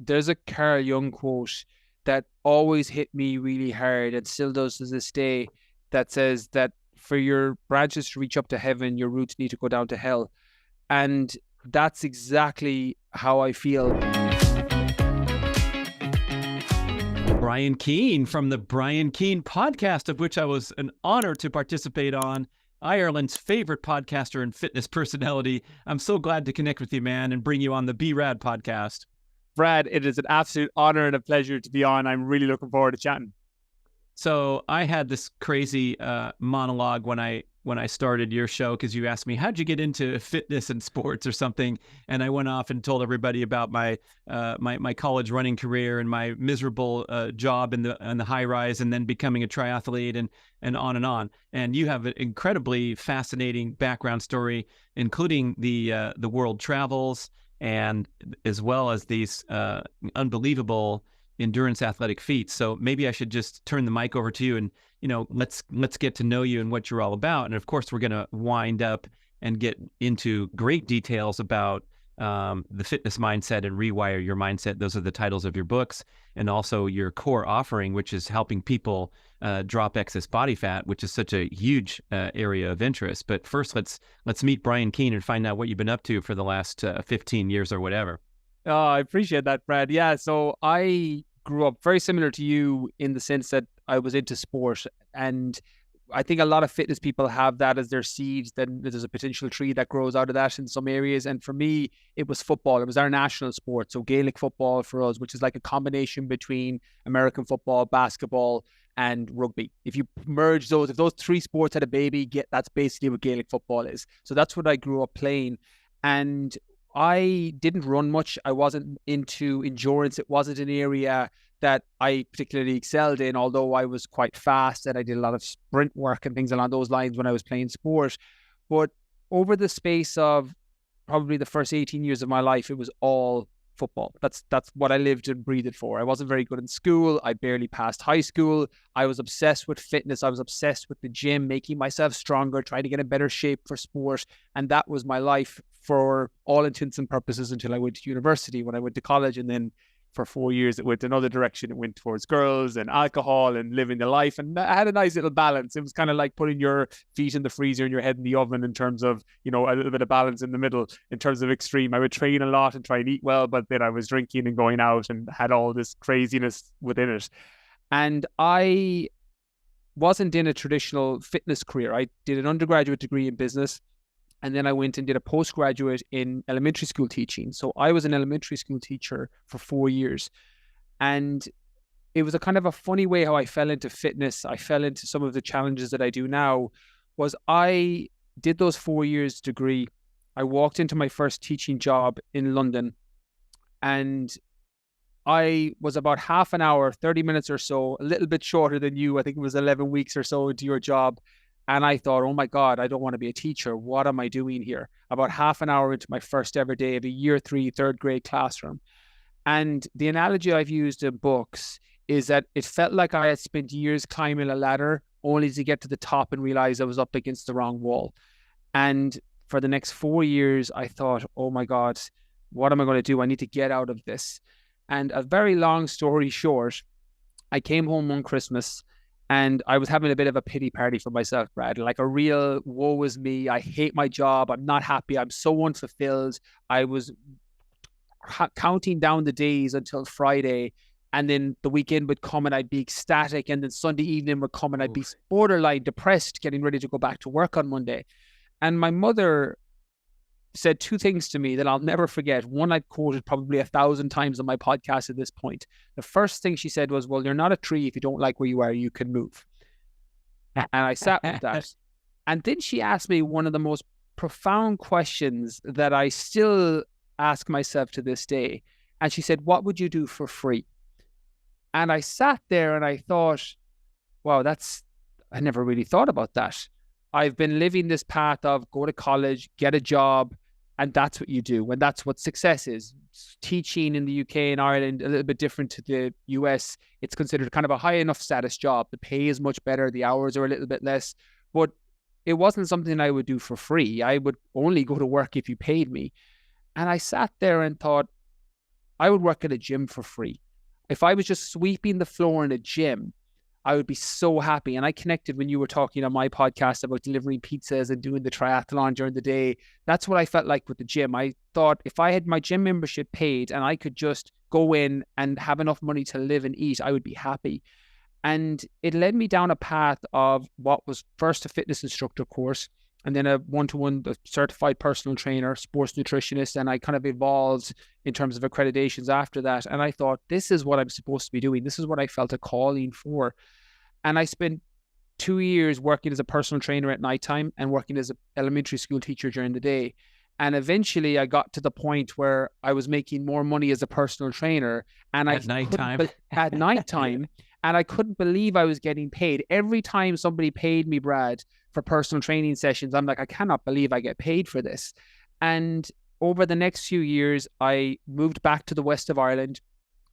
there's a Carl Jung quote that always hit me really hard and still does to this day, that says that for your branches to reach up to heaven, your roots need to go down to hell. And that's exactly how I feel. Brian Keane from the Brian Keane Podcast, of which I was an honor to participate on. Ireland's favorite podcaster and fitness personality. I'm so glad to connect with you, man, and bring you on the B.rad podcast. Brad, it is an absolute honor and a pleasure to be on. I'm really looking forward to chatting. So I had this crazy monologue when I started your show, because you asked me, how'd you get into fitness and sports or something? And I went off and told everybody about my my college running career and my miserable job in the high rise, and then becoming a triathlete and on and on. And you have an incredibly fascinating background story, including the world travels, and as well as these unbelievable endurance athletic feats. So maybe I should just turn the mic over to you and, let's get to know you and what you're all about. And of course, we're going to wind up and get into great details about the fitness mindset and Rewire Your Mindset. Those are the titles of your books, and also your core offering, which is helping people drop excess body fat, which is such a huge area of interest. But first, let's meet Brian Keane and find out what you've been up to for the last 15 years or whatever. Oh, I appreciate that, Brad. Yeah, so I grew up very similar to you in the sense that I was into sport, and I think a lot of fitness people have that as their seeds. Then there's a potential tree that grows out of that in some areas. And for me, it was football. It was our national sport. So Gaelic football for us, which is like a combination between American football, basketball, and rugby. If you merge those, if those three sports had a baby, that's basically what Gaelic football is. So that's what I grew up playing. And I didn't run much. I wasn't into endurance. It wasn't an area that I particularly excelled in, although I was quite fast and I did a lot of sprint work and things along those lines when I was playing sport. But over the space of probably the first 18 years of my life, it was all football. That's what I lived and breathed for. I wasn't very good in school. I barely passed high school. I was obsessed with fitness. I was obsessed with the gym, making myself stronger, trying to get in better shape for sport. And that was my life for all intents and purposes until I went to university. When I went to college, and then for 4 years, it went another direction. It went towards girls and alcohol and living the life. And I had a nice little balance. It was kind of like putting your feet in the freezer and your head in the oven in terms of, a little bit of balance in the middle in terms of extreme. I would train a lot and try and eat well, but then I was drinking and going out and had all this craziness within it. And I wasn't in a traditional fitness career. I did an undergraduate degree in business, and then I went and did a postgraduate in elementary school teaching. So I was an elementary school teacher for 4 years. And it was a kind of a funny way how I fell into fitness. I fell into some of the challenges that I do now. Was I did those 4 years degree. I walked into my first teaching job in London, and I was about half an hour, 30 minutes or so, a little bit shorter than you. I think it was 11 weeks or so into your job. And I thought, oh my God, I don't want to be a teacher. What am I doing here? About half an hour into my first ever day of a year 3, third grade classroom. And the analogy I've used in books is that it felt like I had spent years climbing a ladder only to get to the top and realize I was up against the wrong wall. And for the next 4 years, I thought, oh my God, what am I going to do? I need to get out of this. And a very long story short, I came home one Christmas and I was having a bit of a pity party for myself, Brad, like a real woe is me. I hate my job. I'm not happy. I'm so unfulfilled. I was counting down the days until Friday, and then the weekend would come and I'd be ecstatic, and then Sunday evening would come and I'd be borderline depressed, getting ready to go back to work on Monday. And my mother said two things to me that I'll never forget. One I've quoted probably 1,000 times on my podcast at this point. The first thing she said was, well, you're not a tree. If you don't like where you are, you can move. And I sat with that. And then she asked me one of the most profound questions that I still ask myself to this day. And she said, what would you do for free? And I sat there and I thought, wow, I never really thought about that. I've been living this path of go to college, get a job, and that's what you do. And that's what success is. Teaching in the UK and Ireland, a little bit different to the US. It's considered kind of a high enough status job. The pay is much better. The hours are a little bit less. But it wasn't something I would do for free. I would only go to work if you paid me. And I sat there and thought, I would work at a gym for free. If I was just sweeping the floor in a gym, I would be so happy. And I connected when you were talking on my podcast about delivering pizzas and doing the triathlon during the day. That's what I felt like with the gym. I thought if I had my gym membership paid and I could just go in and have enough money to live and eat, I would be happy. And it led me down a path of what was first a fitness instructor course, and then a one-to-one certified personal trainer, sports nutritionist. And I kind of evolved in terms of accreditations after that. And I thought, this is what I'm supposed to be doing. This is what I felt a calling for. And I spent 2 years working as a personal trainer at nighttime and working as an elementary school teacher during the day. And eventually I got to the point where I was making more money as a personal trainer. And at nighttime. At nighttime. And I couldn't believe I was getting paid. Every time somebody paid me, Brad, for personal training sessions, I'm like, I cannot believe I get paid for this. And over the next few years, I moved back to the west of Ireland.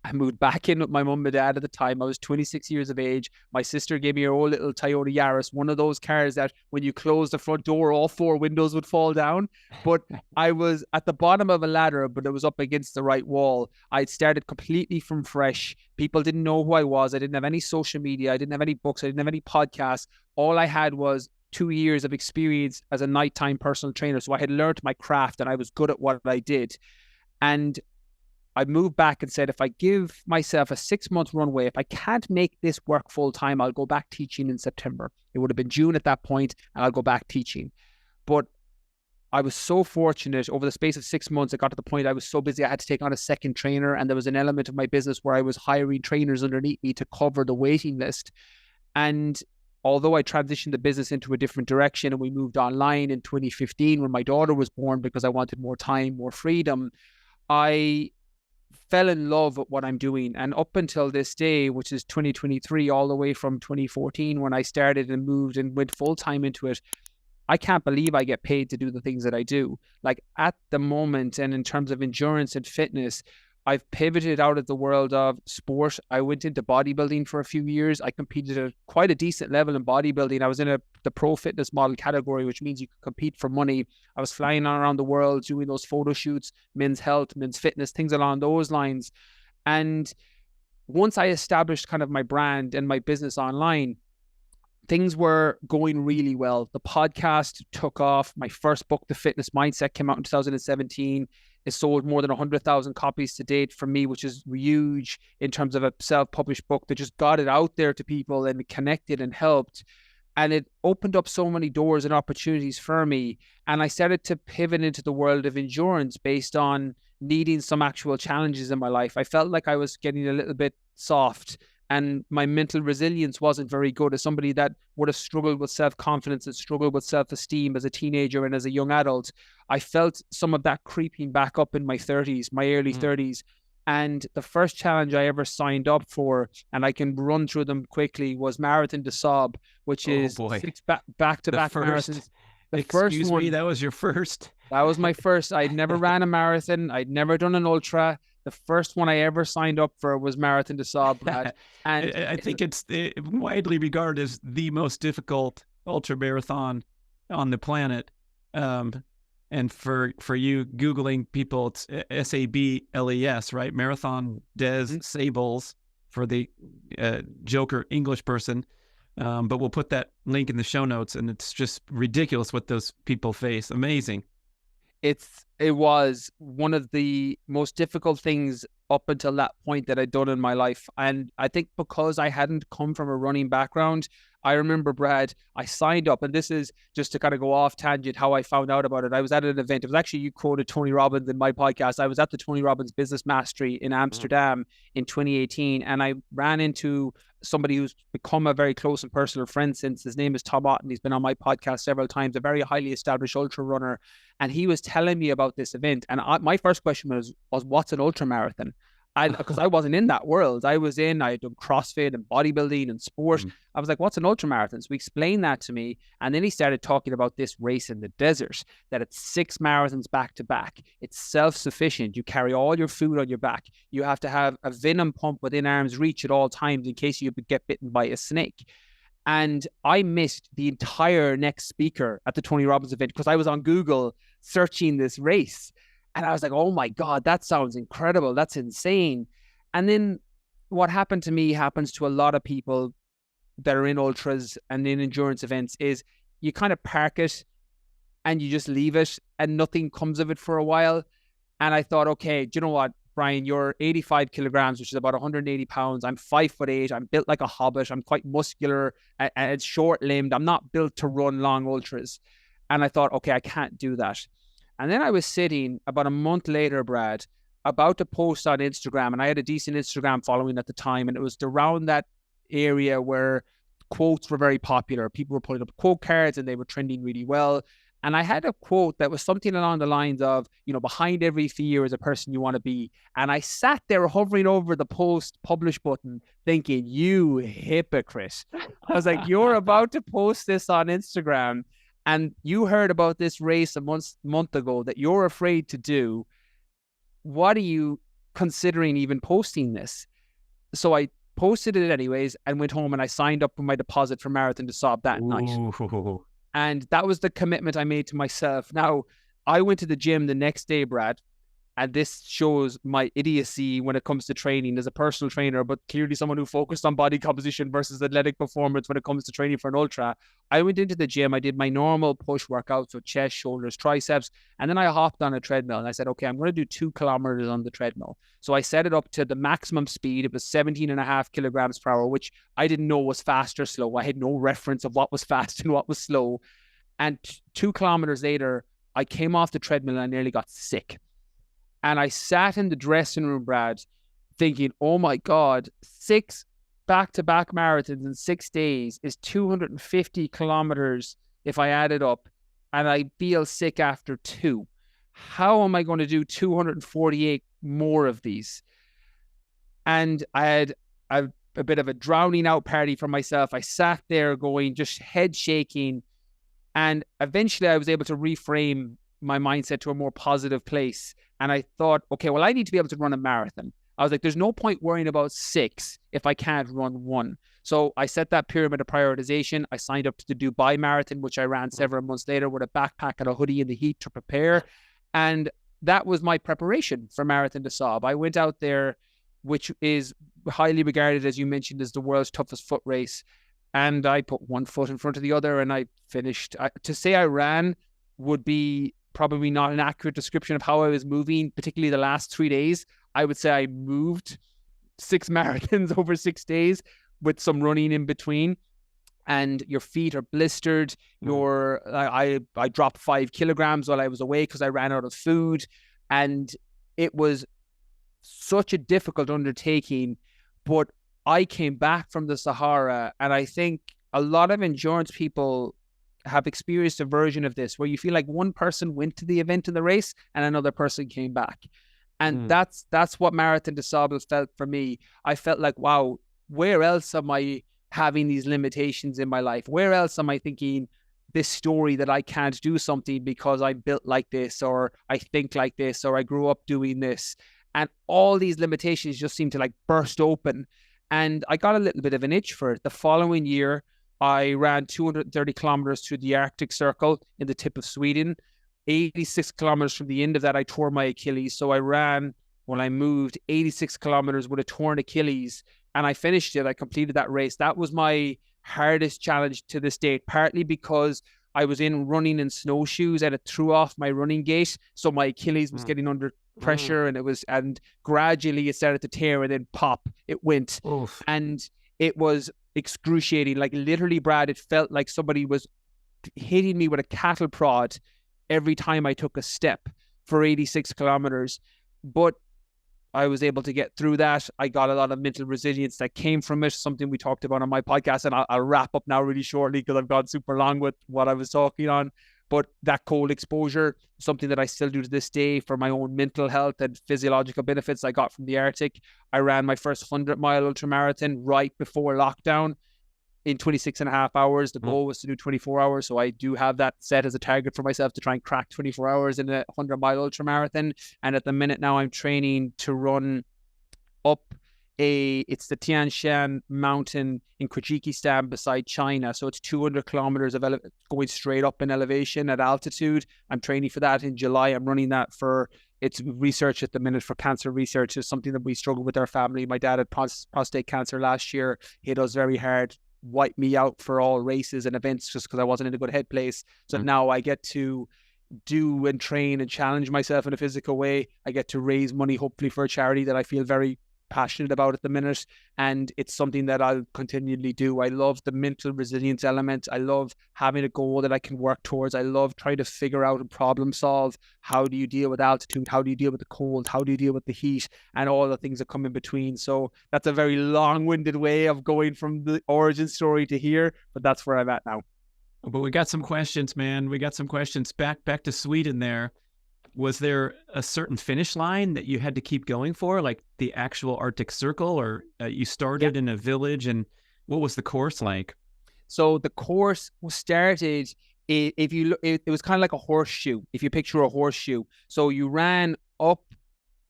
I moved back in with my mum and dad at the time. I was 26 years of age. My sister gave me her old little Toyota Yaris, one of those cars that when you close the front door, all 4 windows would fall down. But I was at the bottom of a ladder, but it was up against the right wall. I'd started completely from fresh. People didn't know who I was. I didn't have any social media. I didn't have any books. I didn't have any podcasts. All I had was 2 years of experience as a nighttime personal trainer. So I had learned my craft and I was good at what I did. And I moved back and said, if I give myself a 6-month runway, if I can't make this work full time, I'll go back teaching in September. It would have been June at that point, and I'll go back teaching. But I was so fortunate over the space of 6 months. It got to the point I was so busy, I had to take on a second trainer. And there was an element of my business where I was hiring trainers underneath me to cover the waiting list. And although I transitioned the business into a different direction and we moved online in 2015 when my daughter was born because I wanted more time, more freedom, I fell in love with what I'm doing. And up until this day, which is 2023, all the way from 2014, when I started and moved and went full time into it, I can't believe I get paid to do the things that I do. Like at the moment, and in terms of endurance and fitness, I've pivoted out of the world of sport. I went into bodybuilding for a few years. I competed at quite a decent level in bodybuilding. I was in the pro fitness model category, which means you can compete for money. I was flying around the world doing those photo shoots, men's health, men's fitness, things along those lines. And once I established kind of my brand and my business online, things were going really well. The podcast took off. My first book, The Fitness Mindset, came out in 2017. It sold more than 100,000 copies to date for me, which is huge in terms of a self-published book that just got it out there to people and connected and helped. And it opened up so many doors and opportunities for me. And I started to pivot into the world of endurance based on needing some actual challenges in my life. I felt like I was getting a little bit soft and my mental resilience wasn't very good. As somebody that would have struggled with self-confidence and struggled with self-esteem as a teenager and as a young adult, I felt some of that creeping back up in my 30s, my early 30s. And the first challenge I ever signed up for, and I can run through them quickly, was Marathon des Sables, which is 6 back-to-back marathons. Excuse me, that was your first? That was my first. I'd never ran a marathon. I'd never done an ultra. The first one I ever signed up for was Marathon des Sables, Brad. And I think it's widely regarded as the most difficult ultra marathon on the planet. And for you Googling people, it's SABLES, right? Marathon des Sables for the Joker English person. But we'll put that link in the show notes, and it's just ridiculous what those people face. Amazing. It was one of the most difficult things up until that point that I'd done in my life. And I think because I hadn't come from a running background, I remember, Brad, I signed up, and this is just to kind of go off tangent how I found out about it. I was at an event. It was actually, you quoted Tony Robbins in my podcast. I was at the Tony Robbins Business Mastery in Amsterdam in 2018, and I ran into somebody who's become a very close and personal friend since. His name is Tom Otten. He's been on my podcast several times, a very highly established ultra runner. And he was telling me about this event. And my first question was what's an ultra marathon? Because I wasn't in that world. I had done CrossFit and bodybuilding and sport. I was like, what's an ultra marathon? So he explained that to me. And then he started talking about this race in the desert, that it's 6 marathons back to back. It's self-sufficient. You carry all your food on your back. You have to have a venom pump within arm's reach at all times in case you get bitten by a snake. And I missed the entire next speaker at the Tony Robbins event because I was on Google searching this race. And I was like, oh my God, that sounds incredible. That's insane. And then what happened to me happens to a lot of people that are in ultras and in endurance events is you kind of park it and you just leave it and nothing comes of it for a while. And I thought, okay, do you know what, Brian, you're 85 kilograms, which is about 180 pounds. I'm 5'8". I'm built like a hobbit. I'm quite muscular and short limbed. I'm not built to run long ultras. And I thought, okay, I can't do that. And then I was sitting about a month later, Brad, about to post on Instagram. And I had a decent Instagram following at the time. And it was around that area where quotes were very popular. People were putting up quote cards and they were trending really well. And I had a quote that was something along the lines of, you know, behind every fear is a person you want to be. And I sat there hovering over the post publish button thinking, you hypocrite. I was like, you're about to post this on Instagram and you heard about this race a month ago that you're afraid to do. What are you considering even posting this? So I posted it anyways and went home and I signed up for my deposit for Marathon des Sables that night. And that was the commitment I made to myself. Now, I went to the gym the next day, Brad, and this shows my idiocy when it comes to training as a personal trainer, but clearly someone who focused on body composition versus athletic performance when it comes to training for an ultra. I went into the gym, I did my normal push workouts, so chest, shoulders, triceps, and then I hopped on a treadmill and I said, okay, I'm going to do 2 kilometers on the treadmill. So I set it up to the maximum speed. It was 17.5 kilograms per hour, which I didn't know was fast or slow. I had no reference of what was fast and what was slow. And 2 kilometers later, I came off the treadmill and I nearly got sick. And I sat in the dressing room, Brad, thinking, oh my God, 6 back-to-back marathons in 6 days is 250 kilometers if I add it up. And I feel sick after 2. How am I going to do 248 more of these? And I had a bit of a drowning out party for myself. I sat there going, just head shaking. And eventually I was able to reframe my mindset to a more positive place. And I thought, okay, well, I need to be able to run a marathon. I was like, there's no point worrying about 6 if I can't run 1. So I set that pyramid of prioritization. I signed up to the Dubai Marathon, which I ran several months later with a backpack and a hoodie in the heat to prepare. And that was my preparation for Marathon des Sables. I went out there, which is highly regarded, as you mentioned, as the world's toughest foot race. And I put one foot in front of the other and I finished. To say I ran would be probably not an accurate description of how I was moving, particularly the last 3 days. I would say I moved 6 marathons over 6 days with some running in between. And your feet are blistered. I dropped 5 kilograms while I was away because I ran out of food. And it was such a difficult undertaking. But I came back from the Sahara, and I think a lot of endurance people have experienced a version of this where you feel like one person went to the event in the race and another person came back. And that's what Marathon des Sables felt for me. I felt like, wow, where else am I having these limitations in my life? Where else am I thinking this story that I can't do something because I'm built like this, or I think like this, or I grew up doing this? And all these limitations just seem to like burst open. And I got a little bit of an itch for it. The following year, I ran 230 kilometers through the Arctic Circle in the tip of Sweden. 86 kilometers from the end of that, I tore my Achilles. So I ran, when I moved, 86 kilometers with a torn Achilles, and I finished it. I completed that race. That was my hardest challenge to this date, partly because I was in running in snowshoes and it threw off my running gait. So my Achilles was getting under pressure and gradually it started to tear and then pop, it went. Oof. And it was excruciating. Like literally, Brad, it felt like somebody was hitting me with a cattle prod every time I took a step for 86 kilometers. But I was able to get through that. I got a lot of mental resilience that came from it, something we talked about on my podcast. And I'll wrap up now really shortly because I've gone super long with what I was talking on. But that cold exposure, something that I still do to this day for my own mental health and physiological benefits I got from the Arctic. I ran my first 100-mile ultramarathon right before lockdown in 26.5 hours. The goal was to do 24 hours. So I do have that set as a target for myself to try and crack 24 hours in a 100-mile ultramarathon. And at the minute now, I'm training to run up it's the Tian Shan mountain in Kyrgyzstan beside China. So it's 200 kilometers of going straight up in elevation at altitude. I'm training for that in July. I'm running that for, it's research at the minute for cancer research. Is something that we struggle with our family. My dad had prostate cancer last year. Hit us very hard, wiped me out for all races and events just because I wasn't in a good head place. So now I get to do and train and challenge myself in a physical way. I get to raise money, hopefully, for a charity that I feel very passionate about at the minute, and it's something that I'll continually do. I love the mental resilience element. I love having a goal that I can work towards. I love trying to figure out and problem solve. How do you deal with altitude? How do you deal with the cold? How do you deal with the heat and all the things that come in between? So that's a very long-winded way of going from the origin story to here, but that's where I'm at now. But we got some questions, man. We got some questions. Back to Sweden there. Was there a certain finish line that you had to keep going for, like the actual Arctic Circle, or you started in a village, and what was the course like? So the course started, if you look, it was kind of like a horseshoe, if you picture a horseshoe. So you ran up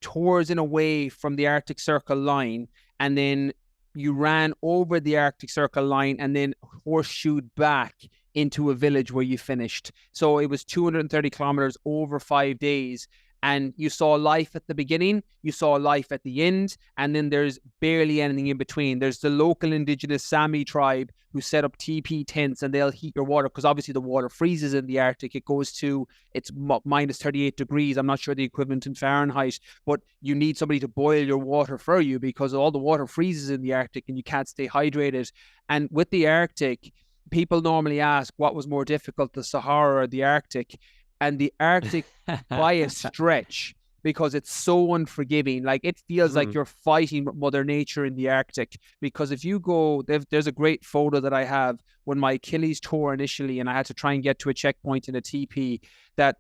towards and away from the Arctic Circle line, and then you ran over the Arctic Circle line and then horseshoed back into a village where you finished. So it was 230 kilometers over 5 days. And you saw life at the beginning, you saw life at the end, and then there's barely anything in between. There's the local indigenous Sami tribe who set up TP tents, and they'll heat your water because obviously the water freezes in the Arctic. It goes to, it's minus 38 degrees. I'm not sure the equivalent in Fahrenheit, but you need somebody to boil your water for you because all the water freezes in the Arctic and you can't stay hydrated. And with the Arctic, people normally ask what was more difficult, the Sahara or the Arctic? And the Arctic, by a stretch, because it's so unforgiving, like it feels like you're fighting with Mother Nature in the Arctic. Because if you go, there's a great photo that I have when my Achilles tore initially, and I had to try and get to a checkpoint in a TP, that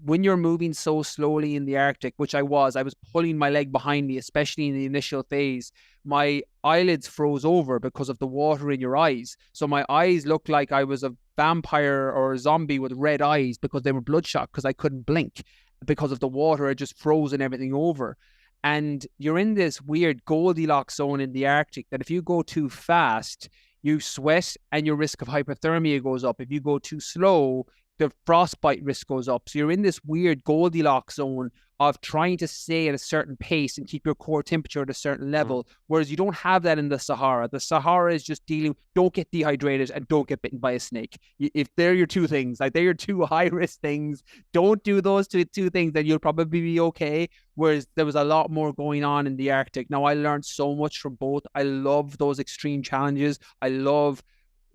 when you're moving so slowly in the Arctic, which I was pulling my leg behind me, especially in the initial phase, my eyelids froze over because of the water in your eyes. So my eyes looked like I was a vampire or a zombie with red eyes because they were bloodshot because I couldn't blink because of the water. It just frozen everything over. And you're in this weird Goldilocks zone in the Arctic that if you go too fast, you sweat and your risk of hypothermia goes up. If you go too slow, the frostbite risk goes up. So you're in this weird Goldilocks zone of trying to stay at a certain pace and keep your core temperature at a certain level, whereas you don't have that in the Sahara. The Sahara is just dealing, don't get dehydrated and don't get bitten by a snake. If they're your two things, like they're your two high-risk things, don't do those two things, then you'll probably be okay. Whereas there was a lot more going on in the Arctic. Now, I learned so much from both. I love those extreme challenges. I love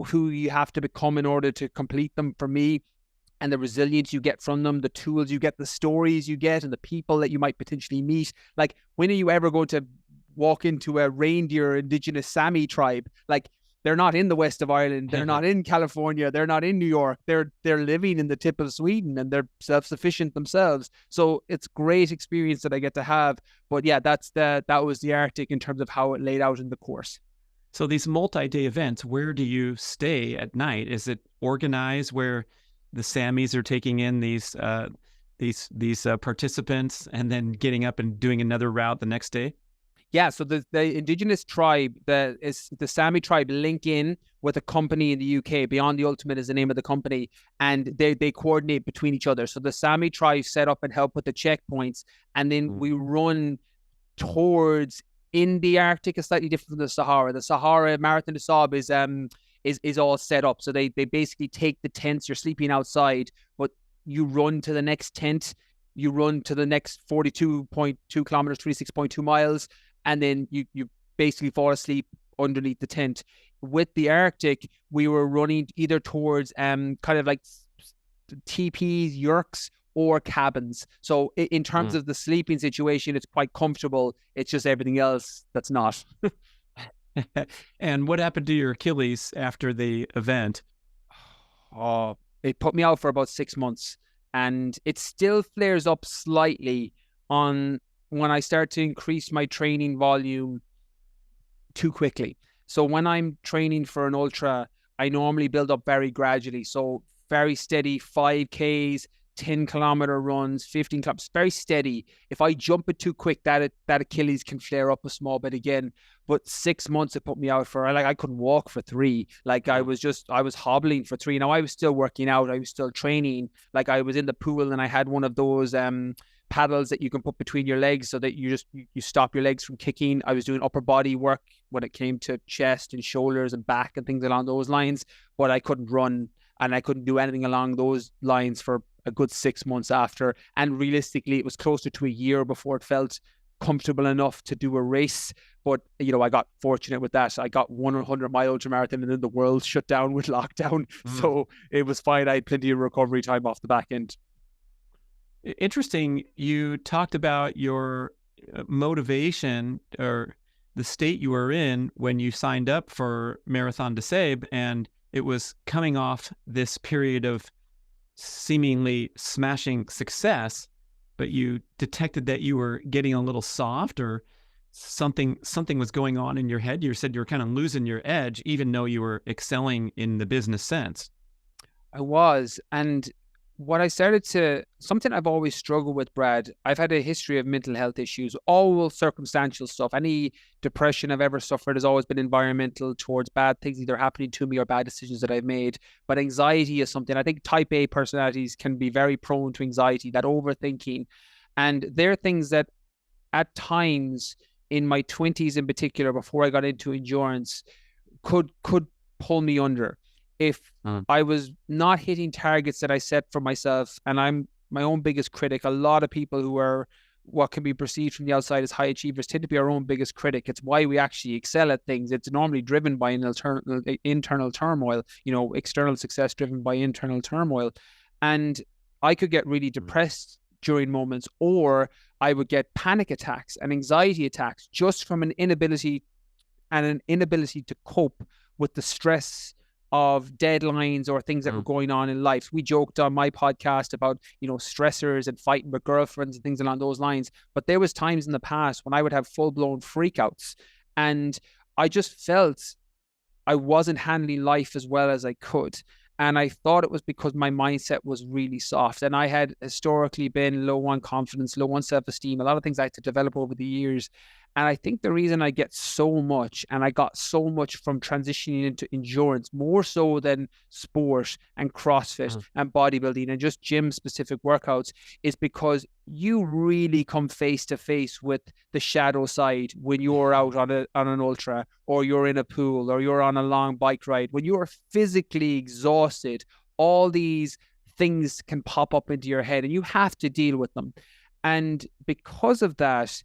who you have to become in order to complete them. For me, and the resilience you get from them, the tools you get, the stories you get, and the people that you might potentially meet. Like, when are you ever going to walk into a reindeer indigenous Sami tribe? Like, they're not in the west of Ireland. They're not in California. They're not in New York. They're living in the tip of Sweden, and they're self-sufficient themselves. So it's great experience that I get to have. But yeah, that was the Arctic in terms of how it laid out in the course. So these multi-day events, where do you stay at night? Is it organized where the Samis are taking in these participants and then getting up and doing another route the next day? Yeah, so the indigenous tribe, the Sami tribe, link in with a company in the UK. Beyond the Ultimate is the name of the company, and they coordinate between each other. So the Sami tribe set up and help with the checkpoints, and then we run towards, in the Arctic is slightly different from the Sahara. The Sahara Marathon des Sables is all set up. So they basically take the tents, you're sleeping outside, but you run to the next tent, you run to the next 42.2 kilometers, 26.2 miles, and then you basically fall asleep underneath the tent. With the Arctic, we were running either towards kind of like teepees, yurts, or cabins. So in terms of the sleeping situation, it's quite comfortable. It's just everything else that's not. And what happened to your Achilles after the event? Oh, it put me out for about 6 months, and it still flares up slightly on when I start to increase my training volume too quickly. So when I'm training for an ultra, I normally build up very gradually. So very steady 5Ks, 10-kilometer runs, 15 kilometers, very steady. If I jump it too quick, that Achilles can flare up a small bit again. But 6 months it put me out for, like, I couldn't walk for 3. Like I was hobbling for 3. Now I was still working out, I was still training. Like I was in the pool and I had one of those paddles that you can put between your legs so that you stop your legs from kicking. I was doing upper body work when it came to chest and shoulders and back and things along those lines, but I couldn't run and I couldn't do anything along those lines for a good 6 months after. And realistically, it was closer to a year before it felt comfortable enough to do a race. But, you know, I got fortunate with that. I got 100-mile ultramarathon and then the world shut down with lockdown. So it was fine. I had plenty of recovery time off the back end. Interesting. You talked about your motivation or the state you were in when you signed up for Marathon des Sables, and it was coming off this period of seemingly smashing success, but you detected that you were getting a little soft or something was going on in your head. You said you were kind of losing your edge, even though you were excelling in the business sense. I was. And what I started to, something I've always struggled with, Brad, I've had a history of mental health issues, all circumstantial stuff. Any depression I've ever suffered has always been environmental towards bad things either happening to me or bad decisions that I've made. But anxiety is something, I think type A personalities can be very prone to anxiety, that overthinking. And there are things that at times in my 20s in particular, before I got into endurance, could pull me under. If I was not hitting targets that I set for myself, and I'm my own biggest critic, a lot of people who are what can be perceived from the outside as high achievers tend to be our own biggest critic. It's why we actually excel at things. It's normally driven by an internal turmoil, you know, external success driven by internal turmoil. And I could get really depressed during moments, or I would get panic attacks and anxiety attacks just from an inability to cope with the stress of deadlines or things that were going on in life. We joked on my podcast about, you know, stressors and fighting with girlfriends and things along those lines. But there was times in the past when I would have full-blown freakouts, and I just felt I wasn't handling life as well as I could. And I thought it was because my mindset was really soft. And I had historically been low on confidence, low on self-esteem, a lot of things I had to develop over the years. And I think the reason I get so much, and I got so much from transitioning into endurance, more so than sport and CrossFit and bodybuilding and just gym specific workouts, is because you really come face to face with the shadow side when you're out on an ultra, or you're in a pool, or you're on a long bike ride. When you're physically exhausted, all these things can pop up into your head and you have to deal with them. And because of that,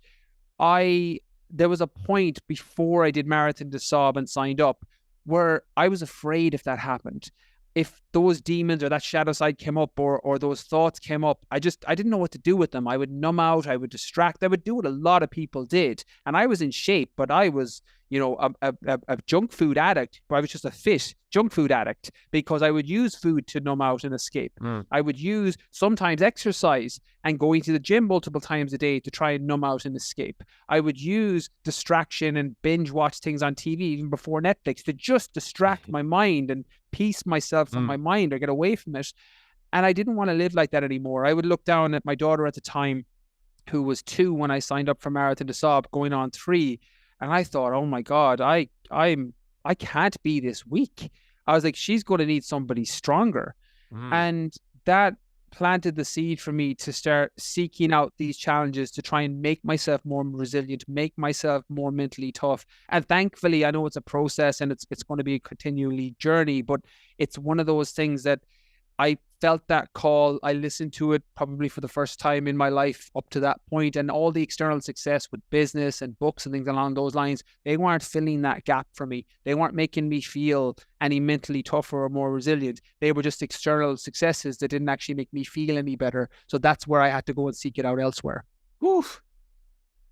there was a point before I did Marathon des Sables and signed up where I was afraid if that happened. If those demons or that shadow side came up, or those thoughts came up, I didn't know what to do with them. I would numb out, I would distract, I would do what a lot of people did. And I was in shape, but I was, you know, a junk food addict, but I was just a fit junk food addict because I would use food to numb out and escape. I would use sometimes exercise and going to the gym multiple times a day to try and numb out and escape. I would use distraction and binge watch things on TV even before Netflix to just distract my mind and piece myself from my mind or get away from it. And I didn't want to live like that anymore. I would look down at my daughter at the time, who was 2 when I signed up for Marathon des Sables, going on 3. And I thought, oh my God, I can't be this weak. I was like, she's going to need somebody stronger. And that planted the seed for me to start seeking out these challenges to try and make myself more resilient, make myself more mentally tough. And thankfully, I know it's a process and it's going to be a continually journey, but it's one of those things that I felt that call. I listened to it probably for the first time in my life up to that point, and all the external success with business and books and things along those lines, they weren't filling that gap for me. They weren't making me feel any mentally tougher or more resilient. They were just external successes that didn't actually make me feel any better. So that's where I had to go and seek it out elsewhere. Oof.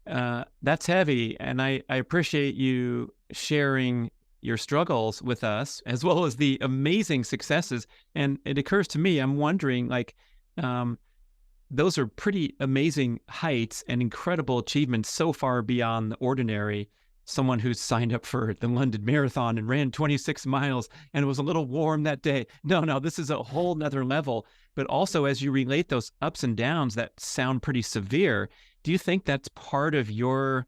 That's heavy. And I appreciate you sharing your struggles with us, as well as the amazing successes. And it occurs to me, I'm wondering, like, those are pretty amazing heights and incredible achievements so far beyond the ordinary. someone who's signed up for the London Marathon and ran 26 miles and it was a little warm that day. No, this is a whole nother level. But also, as you relate those ups and downs that sound pretty severe, do you think that's part of your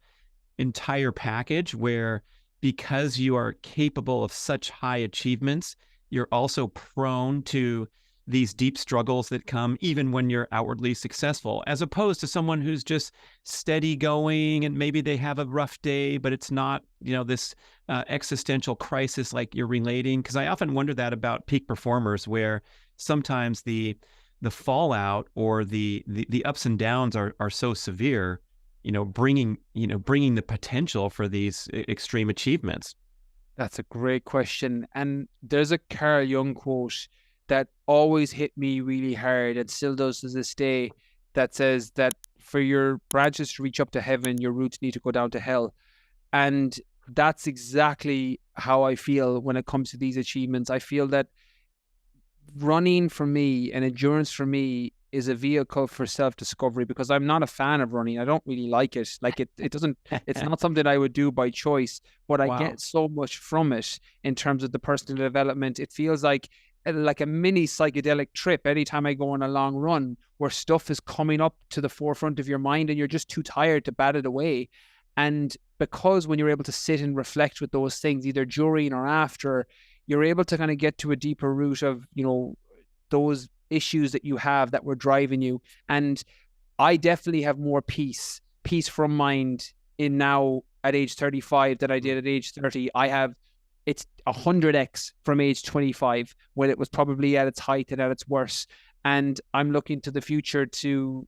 entire package where, because you are capable of such high achievements, you're also prone to these deep struggles that come even when you're outwardly successful, as opposed to someone who's just steady going and maybe they have a rough day, but it's not, this existential crisis like you're relating? Because I often wonder that about peak performers, where sometimes the fallout or the ups and downs are so severe, bringing the potential for these extreme achievements. That's a great question. And there's a Carl Jung quote that always hit me really hard and still does to this day, that says that for your branches to reach up to heaven, your roots need to go down to hell. And that's exactly how I feel when it comes to these achievements. I feel that running for me and endurance for me is a vehicle for self-discovery, because I'm not a fan of running. I don't really like it. Like it doesn't, it's not something I would do by choice, but I get so much from it in terms of the personal development. It feels like a mini psychedelic trip anytime I go on a long run, where stuff is coming up to the forefront of your mind and you're just too tired to bat it away. And because when you're able to sit and reflect with those things, either during or after, you're able to kind of get to a deeper root of, those issues that you have that were driving you. And I definitely have more peace from mind in now at age 35 than I did at age 30. It's 100x from age 25, when it was probably at its height and at its worst. And I'm looking to the future, to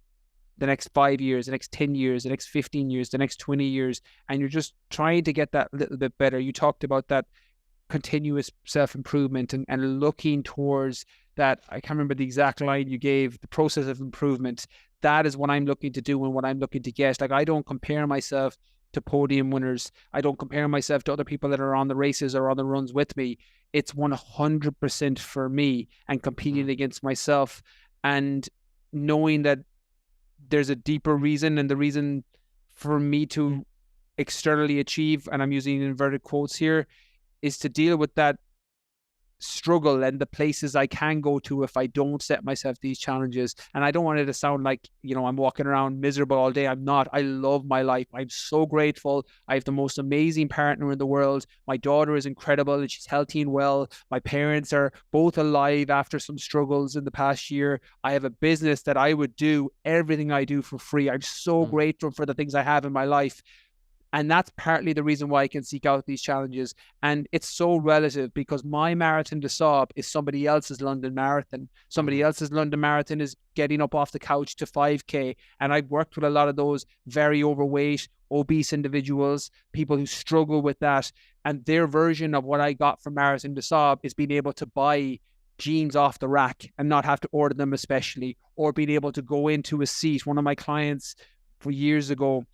the next 5 years, the next 10 years, the next 15 years, the next 20 years. And you're just trying to get that little bit better. You talked about that continuous self-improvement and looking towards that. I can't remember the exact line you gave, the process of improvement. That is what I'm looking to do and what I'm looking to get. Like, I don't compare myself to podium winners. I don't compare myself to other people that are on the races or on the runs with me. It's 100% for me and competing against myself, and knowing that there's a deeper reason, and the reason for me to externally achieve, and I'm using inverted quotes here, is to deal with that struggle and the places I can go to if I don't set myself these challenges. And I don't want it to sound like, I'm walking around miserable all day. I'm not. I love my life. I'm so grateful. I have the most amazing partner in the world. My daughter is incredible and she's healthy and well. My parents are both alive after some struggles in the past year. I have a business that I would do everything I do for free. I'm so grateful for the things I have in my life. And that's partly the reason why I can seek out these challenges. And it's so relative, because my Marathon des Sables is somebody else's London Marathon. Somebody else's London Marathon is getting up off the couch to 5K. And I've worked with a lot of those very overweight, obese individuals, people who struggle with that. And their version of what I got from Marathon des Sables is being able to buy jeans off the rack and not have to order them especially, or being able to go into a seat. One of my clients for years ago,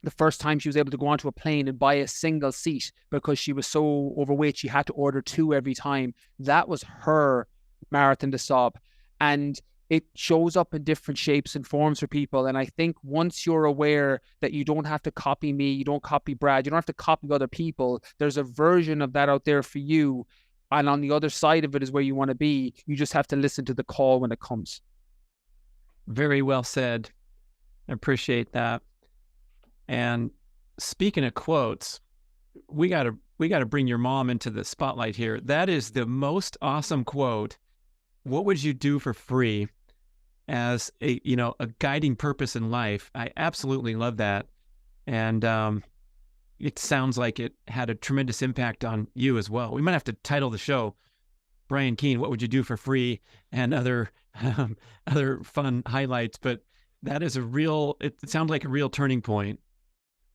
the first time she was able to go onto a plane and buy a single seat because she was so overweight, she had to order two every time. That was her Marathon des Sables. And it shows up in different shapes and forms for people. And I think once you're aware that you don't have to copy me, you don't copy Brad, you don't have to copy other people, there's a version of that out there for you. And on the other side of it is where you want to be. You just have to listen to the call when it comes. Very well said. I appreciate that. And speaking of quotes, we got to bring your mom into the spotlight here. That is the most awesome quote. What would you do for free as a guiding purpose in life? I absolutely love that. And it sounds like it had a tremendous impact on you as well. We might have to title the show Brian Keane, What Would You Do for Free, and other fun highlights. But that is it sounds like a real turning point.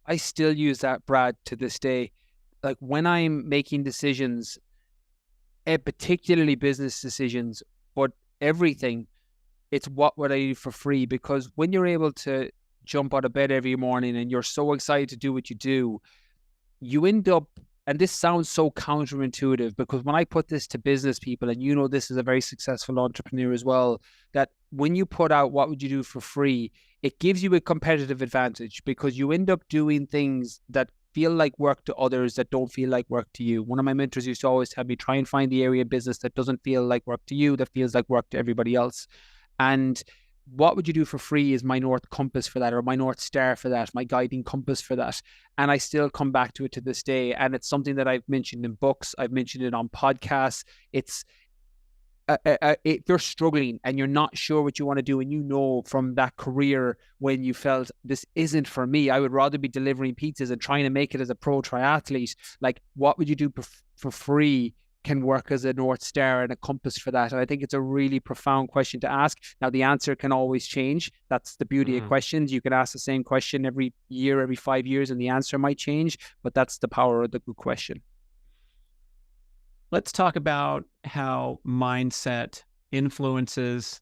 I still use that, Brad, to this day. Like, when I'm making decisions, particularly business decisions, but everything, it's what would I do for free? Because when you're able to jump out of bed every morning and you're so excited to do what you do, you end up, and this sounds so counterintuitive, because when I put this to business people, and this is a very successful entrepreneur as well, that when you put out what would you do for free, it gives you a competitive advantage, because you end up doing things that feel like work to others that don't feel like work to you. One of my mentors used to always tell me, try and find the area of business that doesn't feel like work to you, that feels like work to everybody else. And what would you do for free is my North Compass for that, or my North Star for that, my guiding compass for that. And I still come back to it to this day. And it's something that I've mentioned in books. I've mentioned it on podcasts. It's if you're struggling and you're not sure what you want to do, and you know from that career when you felt this isn't for me, I would rather be delivering pizzas and trying to make it as a pro triathlete, like what would you do for free can work as a North Star and a compass for that. And I think it's a really profound question to ask. Now, the answer can always change. That's the beauty of questions. You can ask the same question every year, every 5 years, and the answer might change, but that's the power of the good question. Let's talk about how mindset influences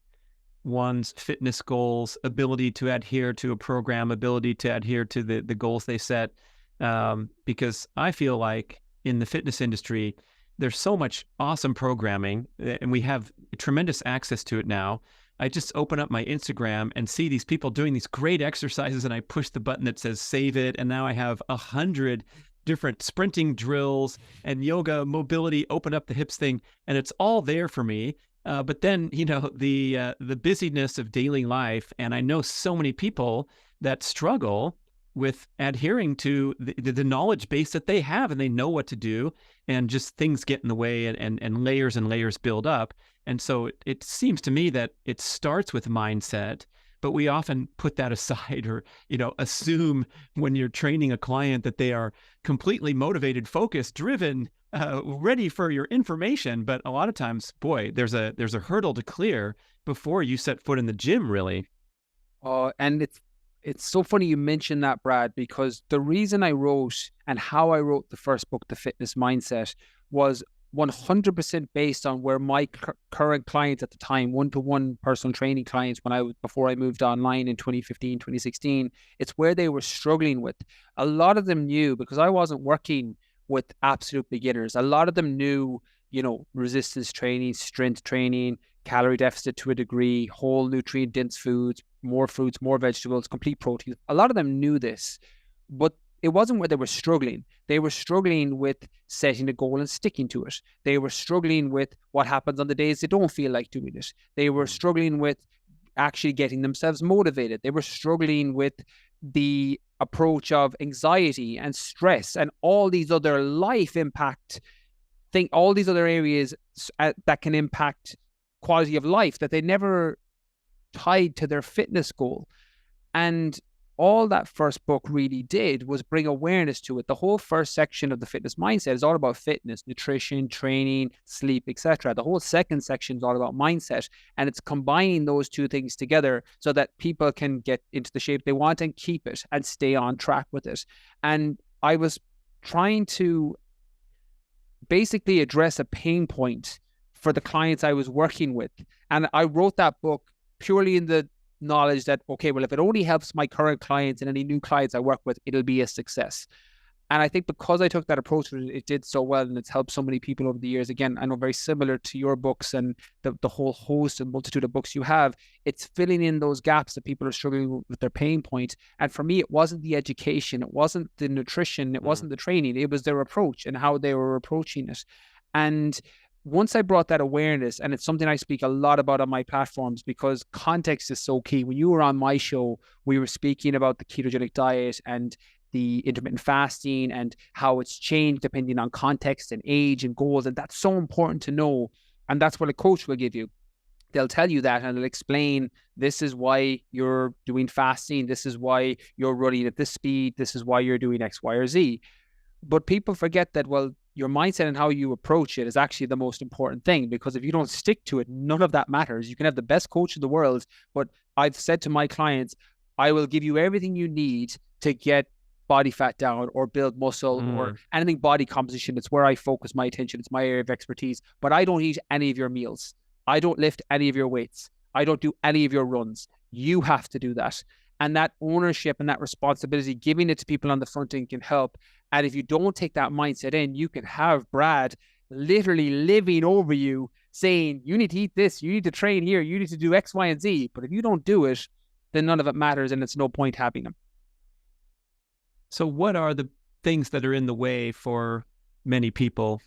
one's fitness goals, ability to adhere to a program, ability to adhere to the goals they set. Because I feel like in the fitness industry, there's so much awesome programming, and we have tremendous access to it now. I just open up my Instagram and see these people doing these great exercises, and I push the button that says save it, and now I have 100 different sprinting drills and yoga, mobility, open up the hips thing, and it's all there for me. But then, the busyness of daily life, and I know so many people that struggle with adhering to the knowledge base that they have, and they know what to do, and just things get in the way, and layers build up. And so it seems to me that it starts with mindset, but we often put that aside, or, assume when you're training a client that they are completely motivated, focused, driven, ready for your information. But a lot of times, boy, there's a hurdle to clear before you set foot in the gym, really. And it's so funny you mentioned that, Brad, because the reason I wrote and how I wrote the first book, The Fitness Mindset, was 100% based on where my current clients at the time, one-to-one personal training clients, before I moved online in 2015, 2016, it's where they were struggling with. A lot of them knew, because I wasn't working with absolute beginners. A lot of them knew, resistance training, strength training, calorie deficit to a degree, whole nutrient dense foods, more fruits, more vegetables, complete protein. A lot of them knew this, but it wasn't where they were struggling. They were struggling with setting a goal and sticking to it. They were struggling with what happens on the days they don't feel like doing it. They were struggling with actually getting themselves motivated. They were struggling with the approach of anxiety and stress and all these other life impact all these other areas that can impact quality of life that they never tied to their fitness goal. And all that first book really did was bring awareness to it. The whole first section of The Fitness Mindset is all about fitness, nutrition, training, sleep, etc. The whole second section is all about mindset, and it's combining those two things together so that people can get into the shape they want and keep it and stay on track with it. And I was trying to basically address a pain point for the clients I was working with. And I wrote that book purely in the knowledge that, okay, well, if it only helps my current clients and any new clients I work with, it'll be a success. And I think because I took that approach, it did so well, and it's helped so many people over the years. Again, I know very similar to your books and the whole host and multitude of books you have, it's filling in those gaps that people are struggling with their pain point. And for me, it wasn't the education, it wasn't the nutrition, it wasn't the training, it was their approach and how they were approaching it. And once I brought that awareness, and it's something I speak a lot about on my platforms because context is so key. When you were on my show, we were speaking about the ketogenic diet and the intermittent fasting and how it's changed depending on context and age and goals. And that's so important to know. And that's what a coach will give you. They'll tell you that, and they'll explain, this is why you're doing fasting. This is why you're running at this speed. This is why you're doing X, Y, or Z. But people forget that, well, your mindset and how you approach it is actually the most important thing, because if you don't stick to it, none of that matters. You can have the best coach in the world, but I've said to my clients, I will give you everything you need to get body fat down or build muscle or anything body composition. It's where I focus my attention. It's my area of expertise, but I don't eat any of your meals. I don't lift any of your weights. I don't do any of your runs. You have to do that. And that ownership and that responsibility, giving it to people on the front end can help. And if you don't take that mindset in, you can have Brad literally living over you saying, you need to eat this, you need to train here, you need to do X, Y, and Z. But if you don't do it, then none of it matters and it's no point having them. So what are the things that are in the way for many people?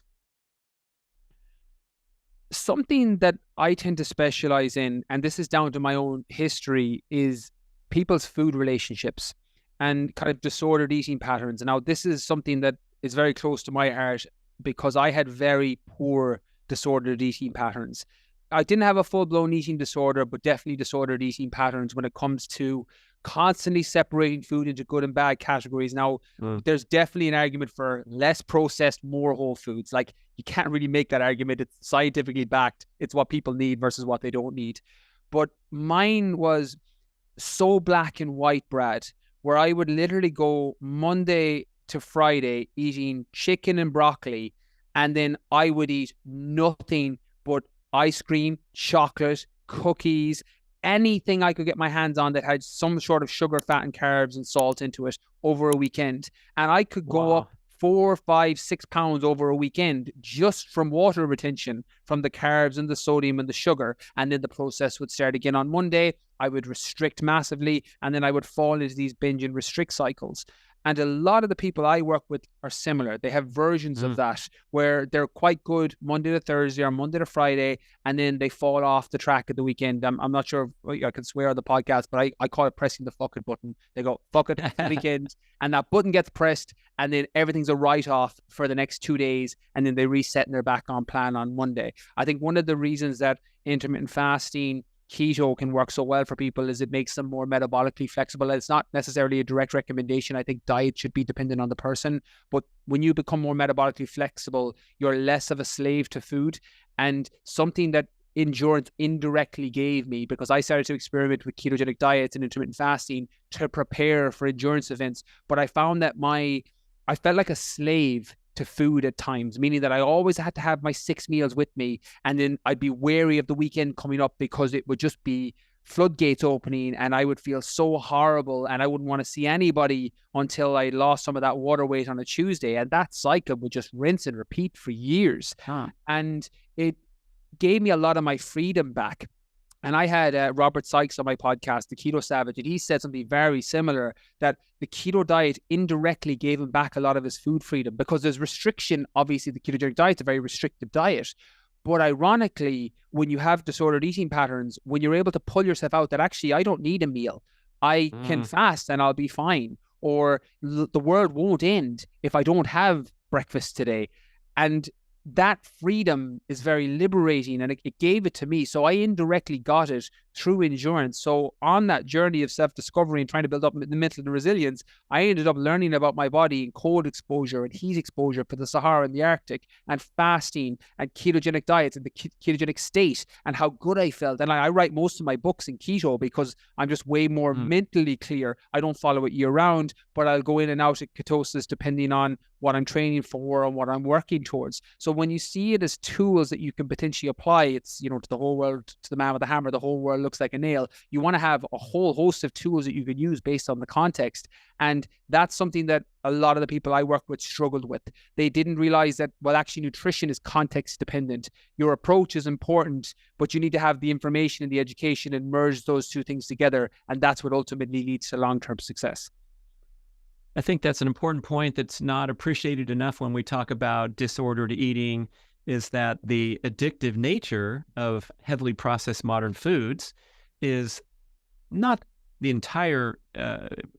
Something that I tend to specialize in, and this is down to my own history, is people's food relationships and kind of disordered eating patterns. And now this is something that is very close to my heart because I had very poor disordered eating patterns. I didn't have a full-blown eating disorder, but definitely disordered eating patterns when it comes to constantly separating food into good and bad categories. Now, there's definitely an argument for less processed, more whole foods. Like, you can't really make that argument. It's scientifically backed. It's what people need versus what they don't need. But mine was so black and white, Brad, where I would literally go Monday to Friday eating chicken and broccoli, and then I would eat nothing but ice cream, chocolate, cookies, anything I could get my hands on that had some sort of sugar, fat, and carbs and salt into it over a weekend. And I could go up 4, 5, 6 pounds over a weekend just from water retention, from the carbs and the sodium and the sugar. And then the process would start again on Monday. I would restrict massively, and then I would fall into these binge and restrict cycles. And a lot of the people I work with are similar. They have versions of that where they're quite good Monday to Thursday or Monday to Friday, and then they fall off the track at the weekend. I'm not sure if I can swear on the podcast, but I call it pressing the fuck it button. They go, fuck it, the weekend, and that button gets pressed, and then everything's a write-off for the next 2 days, and then they reset and they're back on plan on Monday. I think one of the reasons that intermittent fasting, keto can work so well for people is it makes them more metabolically flexible. It's not necessarily a direct recommendation. I think diet should be dependent on the person, but when you become more metabolically flexible, you're less of a slave to food. And something that endurance indirectly gave me, because I started to experiment with ketogenic diets and intermittent fasting to prepare for endurance events, but I found that I felt like a slave to food at times, meaning that I always had to have my 6 meals with me, and then I'd be wary of the weekend coming up because it would just be floodgates opening and I would feel so horrible and I wouldn't want to see anybody until I lost some of that water weight on a Tuesday. And that cycle would just rinse and repeat for years. And it gave me a lot of my freedom back. And I had Robert Sykes on my podcast, The Keto Savage, and he said something very similar, that the keto diet indirectly gave him back a lot of his food freedom, because there's restriction. Obviously, the ketogenic diet is a very restrictive diet. But ironically, when you have disordered eating patterns, when you're able to pull yourself out that actually I don't need a meal, I can fast and I'll be fine, or the world won't end if I don't have breakfast today. And that freedom is very liberating, and it gave it to me. So I indirectly got it through endurance. So on that journey of self-discovery and trying to build up the mental resilience, I ended up learning about my body and cold exposure and heat exposure for the Sahara and the Arctic, and fasting and ketogenic diets and the ketogenic state, and how good I felt. And I write most of my books in keto because I'm just way more mentally clear. I don't follow it year round, but I'll go in and out of ketosis depending on what I'm training for and what I'm working towards. So when you see it as tools that you can potentially apply, it's, to the whole world, to the man with the hammer, the whole world looks like a nail. You want to have a whole host of tools that you can use based on the context. And that's something that a lot of the people I work with struggled with. They didn't realize that, well, actually nutrition is context dependent. Your approach is important, but you need to have the information and the education and merge those two things together. And that's what ultimately leads to long-term success. I think that's an important point that's not appreciated enough when we talk about disordered eating, is that the addictive nature of heavily processed modern foods is not the entire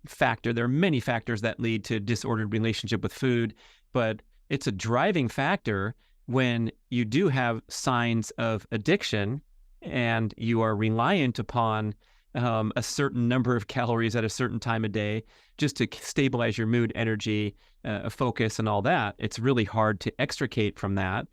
factor. There are many factors that lead to disordered relationship with food, but it's a driving factor when you do have signs of addiction and you are reliant upon a certain number of calories at a certain time of day just to stabilize your mood, energy, focus, and all that. It's really hard to extricate from that.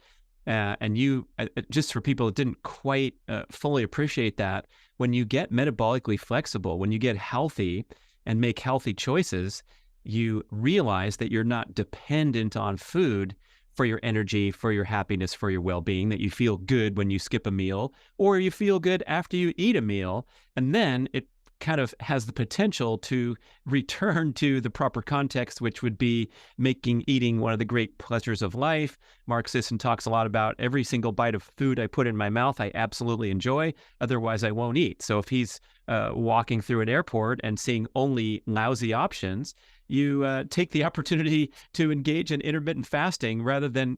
And you, just for people that didn't quite fully appreciate that, when you get metabolically flexible, when you get healthy and make healthy choices, you realize that you're not dependent on food for your energy, for your happiness, for your well-being, that you feel good when you skip a meal, or you feel good after you eat a meal. And then it kind of has the potential to return to the proper context, which would be making eating one of the great pleasures of life. Mark Sisson talks a lot about every single bite of food I put in my mouth, I absolutely enjoy, otherwise I won't eat. So if he's walking through an airport and seeing only lousy options, you take the opportunity to engage in intermittent fasting rather than,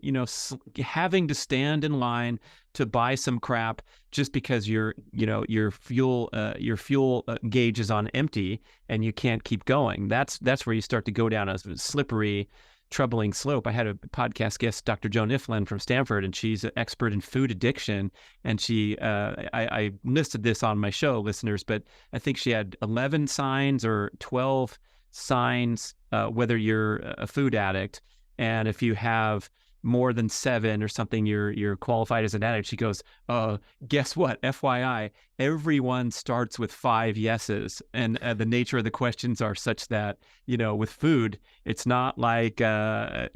having to stand in line to buy some crap just because your fuel gauge is on empty and you can't keep going. That's where you start to go down a slippery, troubling slope. I had a podcast guest, Dr. Joan Iflin from Stanford, and she's an expert in food addiction. And I listed this on my show, listeners, but I think she had 11 signs or 12 signs whether you're a food addict. And if you have more than 7 or something, you're qualified as an addict. She goes, guess what? FYI, everyone starts with 5 yeses. And the nature of the questions are such that, with food, it's not like, a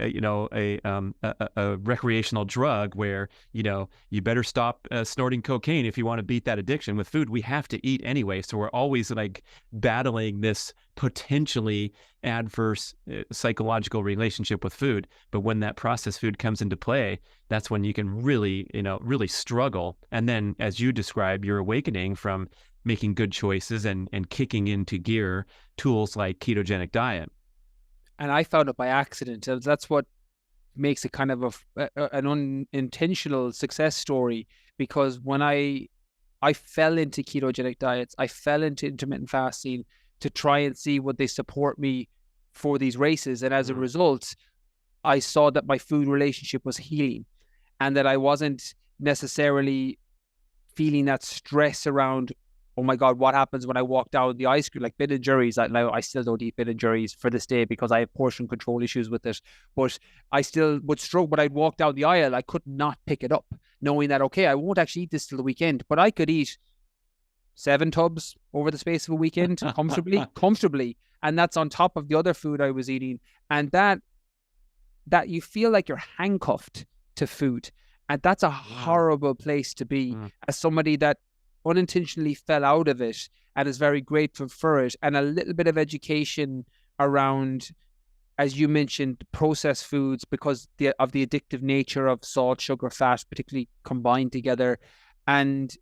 recreational drug where, you better stop snorting cocaine if you want to beat that addiction. With food, we have to eat anyway. So we're always like battling this potentially adverse psychological relationship with food. But when that processed food comes into play, that's when you can really struggle. And then, as you describe, you're awakening from making good choices and kicking into gear tools like ketogenic diet. And I found it by accident. That's what makes it kind of an unintentional success story, because when I fell into ketogenic diets, I fell into intermittent fasting to try and see would they support me for these races. And as a result, I saw that my food relationship was healing and that I wasn't necessarily feeling that stress around, oh my God, what happens when I walk down the ice cream? Like Ben and Jerry's, I still don't eat Ben and Jerry's for this day because I have portion control issues with it. But I still would struggle. But I'd walk down the aisle, I could not pick it up, knowing that, okay, I won't actually eat this till the weekend, but I could eat 7 tubs over the space of a weekend comfortably. And that's on top of the other food I was eating. And that you feel like you're handcuffed to food. And that's a horrible place to be as somebody that unintentionally fell out of it and is very grateful for it. And a little bit of education around, as you mentioned, processed foods because of the addictive nature of salt, sugar, fat, particularly combined together. And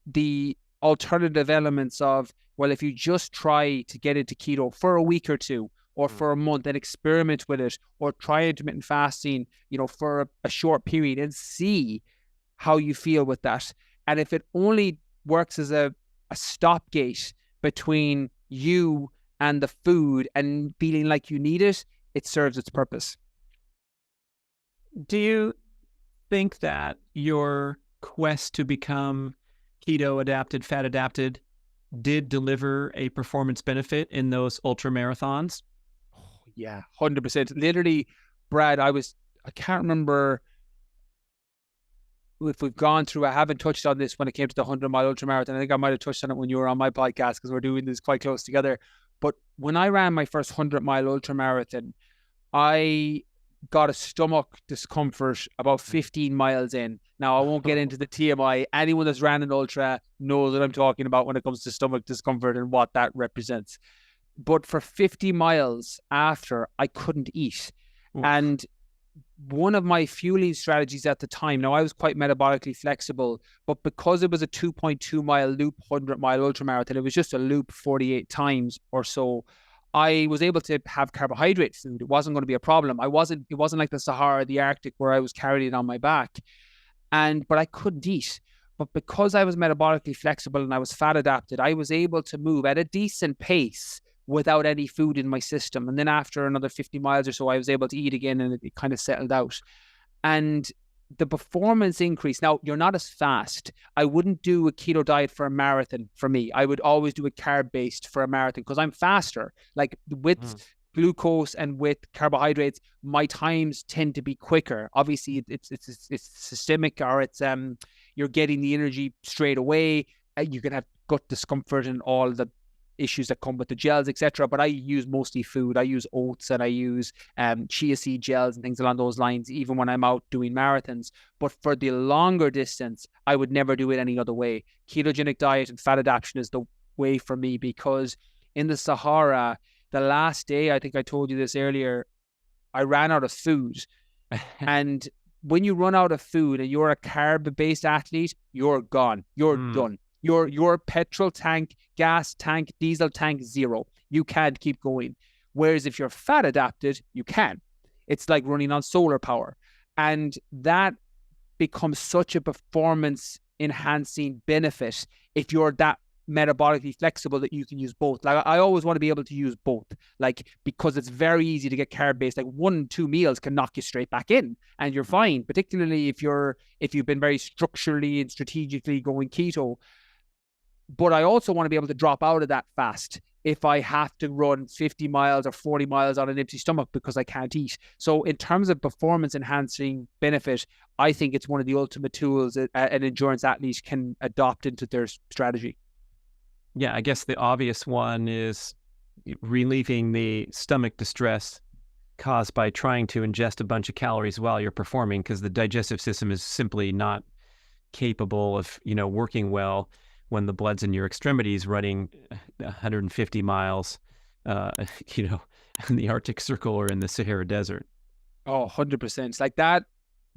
the alternative elements of, well, if you just try to get into keto for a week or two or for a month and experiment with it, or try intermittent fasting, for a short period and see how you feel with that. And if it only works as a stopgate between you and the food and feeling like you need it, it serves its purpose. Do you think that your quest to become keto adapted, fat adapted, did deliver a performance benefit in those ultra marathons? Yeah, 100%. Literally, Brad, I can't remember if we've gone through, I haven't touched on this when it came to the 100-mile ultra marathon. I think I might have touched on it when you were on my podcast because we're doing this quite close together. But when I ran my first 100-mile ultra marathon, I got a stomach discomfort about 15 miles in. Now, I won't get into the TMI. Anyone that's ran an ultra knows what I'm talking about when it comes to stomach discomfort and what that represents. But for 50 miles after, I couldn't eat. Oof. And one of my fueling strategies at the time, now I was quite metabolically flexible, but because it was a 2.2 mile loop, 100-mile ultra marathon, it was just a loop 48 times or so, I was able to have carbohydrate food. It wasn't going to be a problem. It wasn't like the Sahara or the Arctic where I was carrying it on my back. But I couldn't eat. But because I was metabolically flexible and I was fat adapted, I was able to move at a decent pace without any food in my system. And then after another 50 miles or so, I was able to eat again and it kind of settled out. And the performance increase. Now, you're not as fast. I wouldn't do a keto diet for a marathon for me. I would always do a carb-based for a marathon because I'm faster. Like with glucose and with carbohydrates, my times tend to be quicker. Obviously, it's systemic, or it's you're getting the energy straight away. You can have gut discomfort and all the issues that come with the gels, etc. But I use mostly food. I use oats and I use chia seed gels and things along those lines, even when I'm out doing marathons. But for the longer distance, I would never do it any other way. Ketogenic diet and fat adaptation is the way for me, because in the Sahara, the last day, I think I told you this earlier, I ran out of food. And when you run out of food and you're a carb-based athlete, you're gone. You're done. Your petrol tank, gas tank, diesel tank, zero. You can't keep going. Whereas if you're fat adapted, you can. It's like running on solar power. And that becomes such a performance enhancing benefit if you're that metabolically flexible that you can use both. Like I always want to be able to use both, like, because it's very easy to get carb based. Like 1-2 meals can knock you straight back in and you're fine, particularly if you've been very structurally and strategically going keto. But I also want to be able to drop out of that fast if I have to run 50 miles or 40 miles on an empty stomach because I can't eat. So in terms of performance enhancing benefit, I think it's one of the ultimate tools that an endurance athlete can adopt into their strategy. Yeah, I guess the obvious one is relieving the stomach distress caused by trying to ingest a bunch of calories while you're performing, because the digestive system is simply not capable of, working well when the blood's in your extremities running 150 miles, in the Arctic Circle or in the Sahara Desert. Oh, 100%. It's like that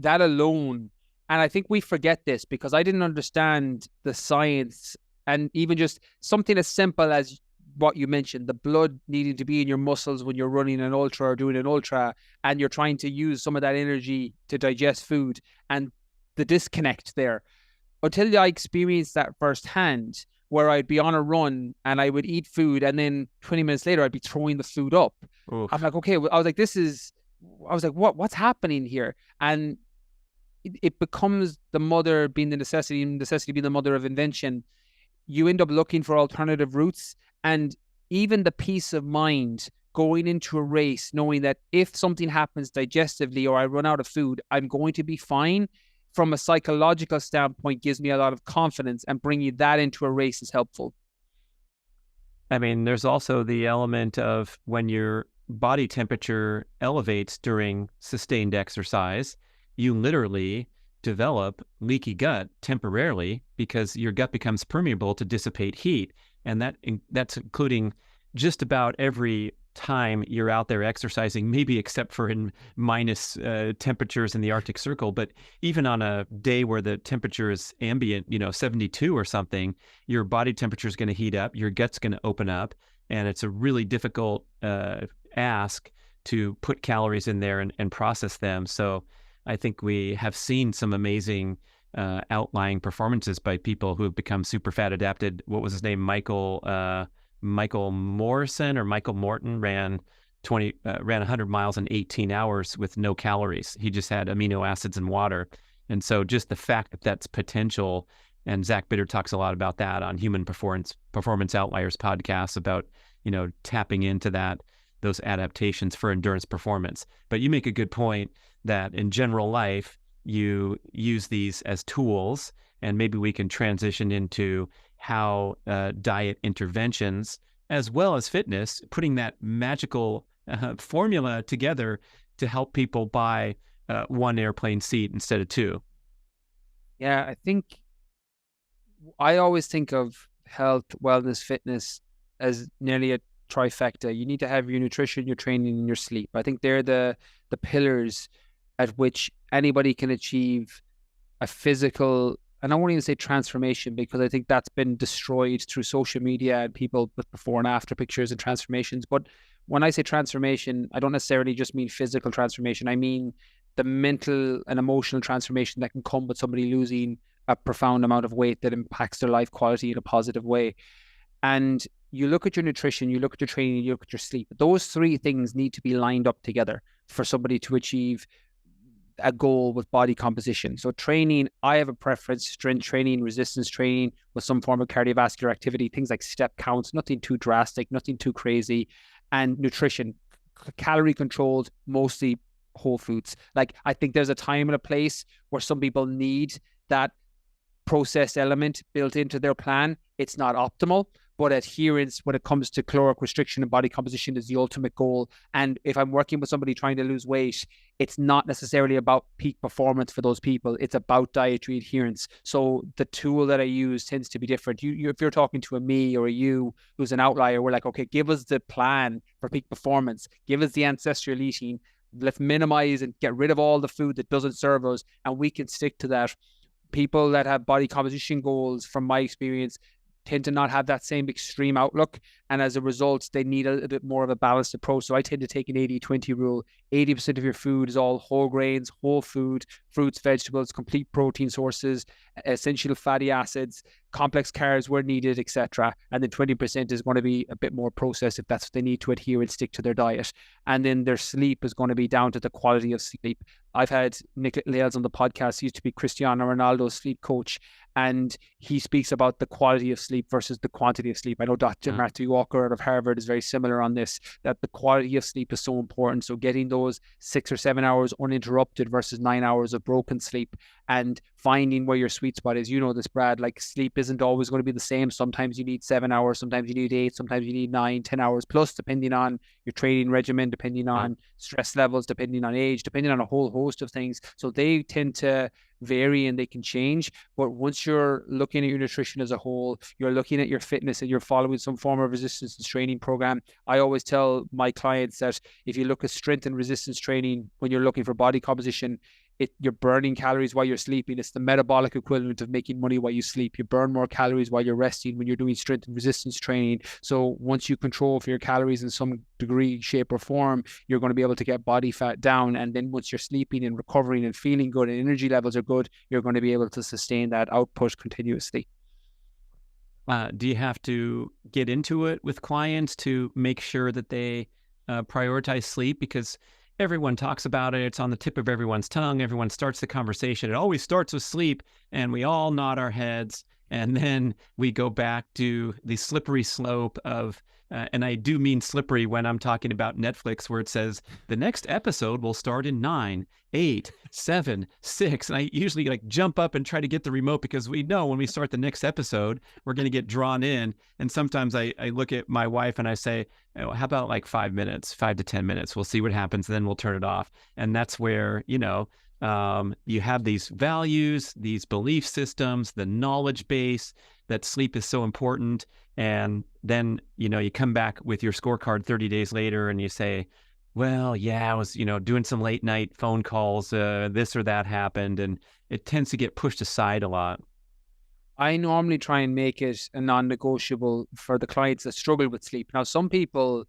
alone. And I think we forget this because I didn't understand the science, and even just something as simple as what you mentioned, the blood needing to be in your muscles when you're running an ultra or doing an ultra, and you're trying to use some of that energy to digest food, and the disconnect there. Until I experienced that firsthand, where I'd be on a run and I would eat food, and then 20 minutes later I'd be throwing the food up. Oof. I'm like, okay, I was like, what's happening here? And it becomes the mother being the necessity being the mother of invention. You end up looking for alternative routes, and even the peace of mind going into a race, knowing that if something happens digestively or I run out of food, I'm going to be fine, from a psychological standpoint, gives me a lot of confidence, and bringing that into a race is helpful. I mean, there's also the element of when your body temperature elevates during sustained exercise, you literally develop leaky gut temporarily because your gut becomes permeable to dissipate heat. And that's including just about every time you're out there exercising, maybe except for in minus temperatures in the Arctic Circle. But even on a day where the temperature is ambient, 72 or something, your body temperature is going to heat up, your gut's going to open up, and it's a really difficult ask to put calories in there and process them. So I think we have seen some amazing outlying performances by people who have become super fat adapted. What was his name? Michael Morrison or Michael Morton ran 100 miles in 18 hours with no calories. He just had amino acids and water. And so just the fact that that's potential, and Zach Bitter talks a lot about that on Human Performance Outliers podcast about, tapping into those adaptations for endurance performance. But you make a good point that in general life, you use these as tools, and maybe we can transition into how diet interventions, as well as fitness, putting that magical formula together to help people buy one airplane seat instead of two. Yeah, I think I always think of health, wellness, fitness as nearly a trifecta. You need to have your nutrition, your training, and your sleep. I think they're the pillars at which anybody can achieve a physical, and I won't even say transformation, because I think that's been destroyed through social media and people with before and after pictures and transformations. But when I say transformation, I don't necessarily just mean physical transformation. I mean the mental and emotional transformation that can come with somebody losing a profound amount of weight that impacts their life quality in a positive way. And you look at your nutrition, you look at your training, you look at your sleep. Those three things need to be lined up together for somebody to achieve a goal with body composition. So training, I have a preference: strength training, resistance training with some form of cardiovascular activity, things like step counts, nothing too drastic, nothing too crazy. And nutrition, calorie controlled, mostly whole foods. Like, I think there's a time and a place where some people need that processed element built into their plan. It's not optimal, but adherence when it comes to caloric restriction and body composition is the ultimate goal. And if I'm working with somebody trying to lose weight, it's not necessarily about peak performance for those people. It's about dietary adherence. So the tool that I use tends to be different. You if you're talking to a me or a you who's an outlier, we're like, okay, give us the plan for peak performance. Give us the ancestral eating. Let's minimize and get rid of all the food that doesn't serve us, and we can stick to that. People that have body composition goals, from my experience, tend to not have that same extreme outlook. And as a result, they need a bit more of a balanced approach. So I tend to take an 80-20 rule. 80% of your food is all whole grains, whole food, fruits, vegetables, complete protein sources, essential fatty acids, complex carbs where needed, etc. And then 20% is going to be a bit more processed if that's what they need to adhere and stick to their diet. And then their sleep is going to be down to the quality of sleep. I've had Nick Lales on the podcast. He used to be Cristiano Ronaldo's sleep coach, and he speaks about the quality of sleep versus the quantity of sleep. I know Dr. Matthew Walker out of Harvard is very similar on this, that the quality of sleep is so important. So getting those 6 or 7 hours uninterrupted versus 9 hours of broken sleep, and finding where your sweet spot is. You know this, Brad, like sleep isn't always going to be the same. Sometimes you need 7 hours, sometimes you need 8, sometimes you need 9, 10 hours plus, depending on your training regimen, depending on stress levels, depending on age, depending on a whole host of things. So they tend to vary and they can change. But once you're looking at your nutrition as a whole, you're looking at your fitness and you're following some form of resistance training program. I always tell my clients that if you look at strength and resistance training, when you're looking for body composition, you're burning calories while you're sleeping. It's the metabolic equivalent of making money while you sleep. You burn more calories while you're resting when you're doing strength and resistance training. So once you control for your calories in some degree, shape or form, you're going to be able to get body fat down. And then once you're sleeping and recovering and feeling good and energy levels are good, you're going to be able to sustain that output continuously. Do you have to get into it with clients to make sure that they prioritize sleep? Because everyone talks about it. It's on the tip of everyone's tongue. Everyone starts the conversation. It always starts with sleep, and we all nod our heads. And then we go back to the slippery slope of, and I do mean slippery when I'm talking about Netflix, where it says the next episode will start in 9, 8, 7, 6. And I usually like jump up and try to get the remote because we know when we start the next episode, we're going to get drawn in. And sometimes I look at my wife and I say, oh, how about like 5 minutes, 5 to 10 minutes? We'll see what happens. And then we'll turn it off. And that's where, you have these values, these belief systems, the knowledge base that sleep is so important. And then, you come back with your scorecard 30 days later and you say, well, yeah, I was, doing some late night phone calls, this or that happened. And it tends to get pushed aside a lot. I normally try and make it a non-negotiable for the clients that struggle with sleep. Now, some people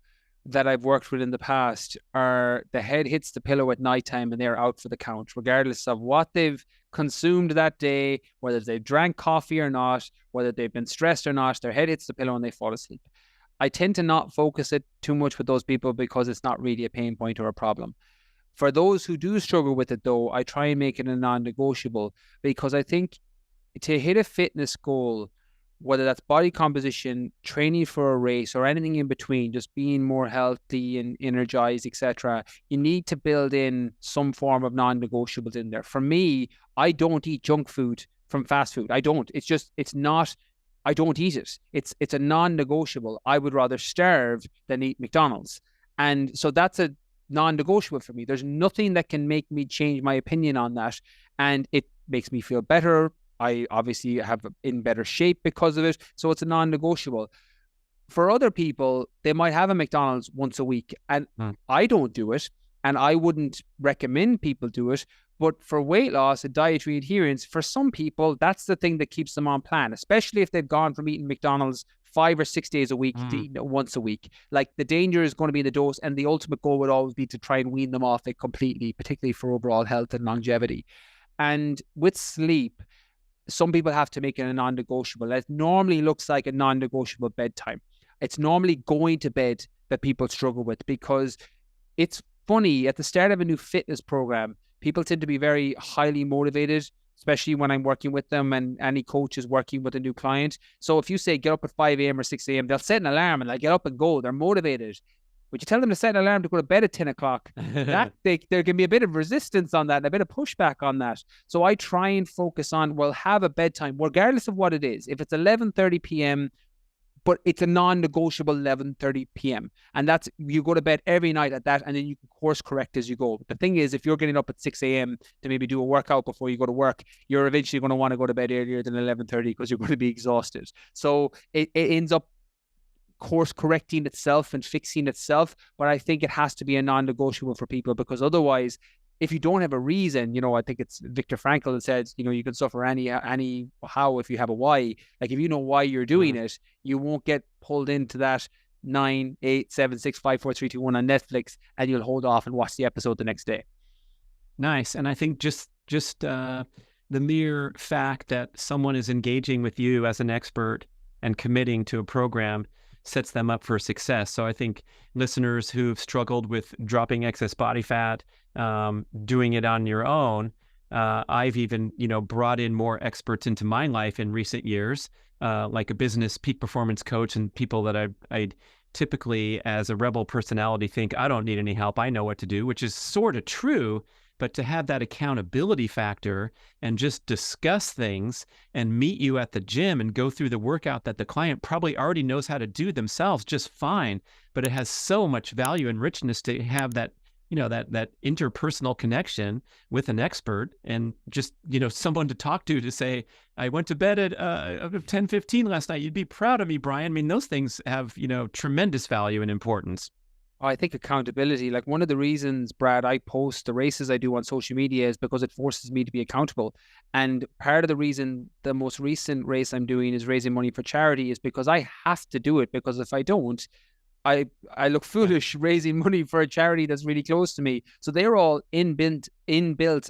that I've worked with in the past are the head hits the pillow at nighttime and they're out for the count, regardless of what they've consumed that day, whether they've drank coffee or not, whether they've been stressed or not, their head hits the pillow and they fall asleep. I tend to not focus it too much with those people because it's not really a pain point or a problem. For those who do struggle with it though, I try and make it a non-negotiable because I think to hit a fitness goal, whether that's body composition, training for a race, or anything in between, just being more healthy and energized, etc., you need to build in some form of non-negotiables in there. For me, I don't eat junk food from fast food. I don't. I don't eat it. It's a non-negotiable. I would rather starve than eat McDonald's. And so that's a non-negotiable for me. There's nothing that can make me change my opinion on that. And it makes me feel better. I obviously have in better shape because of it. So it's a non-negotiable. For other people, they might have a McDonald's once a week and I don't do it. And I wouldn't recommend people do it. But for weight loss and dietary adherence, for some people, that's the thing that keeps them on plan, especially if they've gone from eating McDonald's 5 or 6 days a week to eating it once a week. Like the danger is going to be in the dose, and the ultimate goal would always be to try and wean them off it completely, particularly for overall health and longevity. And with sleep, some people have to make it a non-negotiable. It normally looks like a non-negotiable bedtime. It's normally going to bed that people struggle with, because it's funny, at the start of a new fitness program, people tend to be very highly motivated, especially when I'm working with them and any coach is working with a new client. So if you say get up at 5 a.m. or 6 a.m., they'll set an alarm and they'll get up and go. They're motivated. But you tell them to set an alarm to go to bed at 10 o'clock, there can be a bit of resistance on that and a bit of pushback on that. So I try and focus on, well, have a bedtime, regardless of what it is. If it's 11:30 p.m., but it's a non-negotiable 11:30 p.m. And that's, you go to bed every night at that, and then you can course correct as you go. The thing is, if you're getting up at 6 a.m. to maybe do a workout before you go to work, you're eventually going to want to go to bed earlier than 11:30 because you're going to be exhausted. So it ends up course correcting itself and fixing itself. But I think it has to be a non-negotiable for people, because otherwise, if you don't have a reason, I think it's Viktor Frankl that says, you can suffer any how if you have a why. Like if you know why you're doing it, you won't get pulled into that 9, 8, 7, 6, 5, 4, 3, 2, 1 on Netflix, and you'll hold off and watch the episode the next day. Nice. And I think just the mere fact that someone is engaging with you as an expert and committing to a program sets them up for success. So I think listeners who've struggled with dropping excess body fat, doing it on your own, I've even, brought in more experts into my life in recent years, like a business peak performance coach and people that I'd typically, as a rebel personality, think I don't need any help. I know what to do, which is sort of true. But to have that accountability factor and just discuss things and meet you at the gym and go through the workout that the client probably already knows how to do themselves just fine, but it has so much value and richness to have that, that interpersonal connection with an expert and just, someone to talk to say, I went to bed at 10:15 last night. You'd be proud of me, Brian. I mean, those things have, tremendous value and importance. I think accountability, like one of the reasons, Brad, I post the races I do on social media is because it forces me to be accountable. And part of the reason the most recent race I'm doing is raising money for charity is because I have to do it, because if I don't, I look foolish raising money for a charity that's really close to me. So they're all inbuilt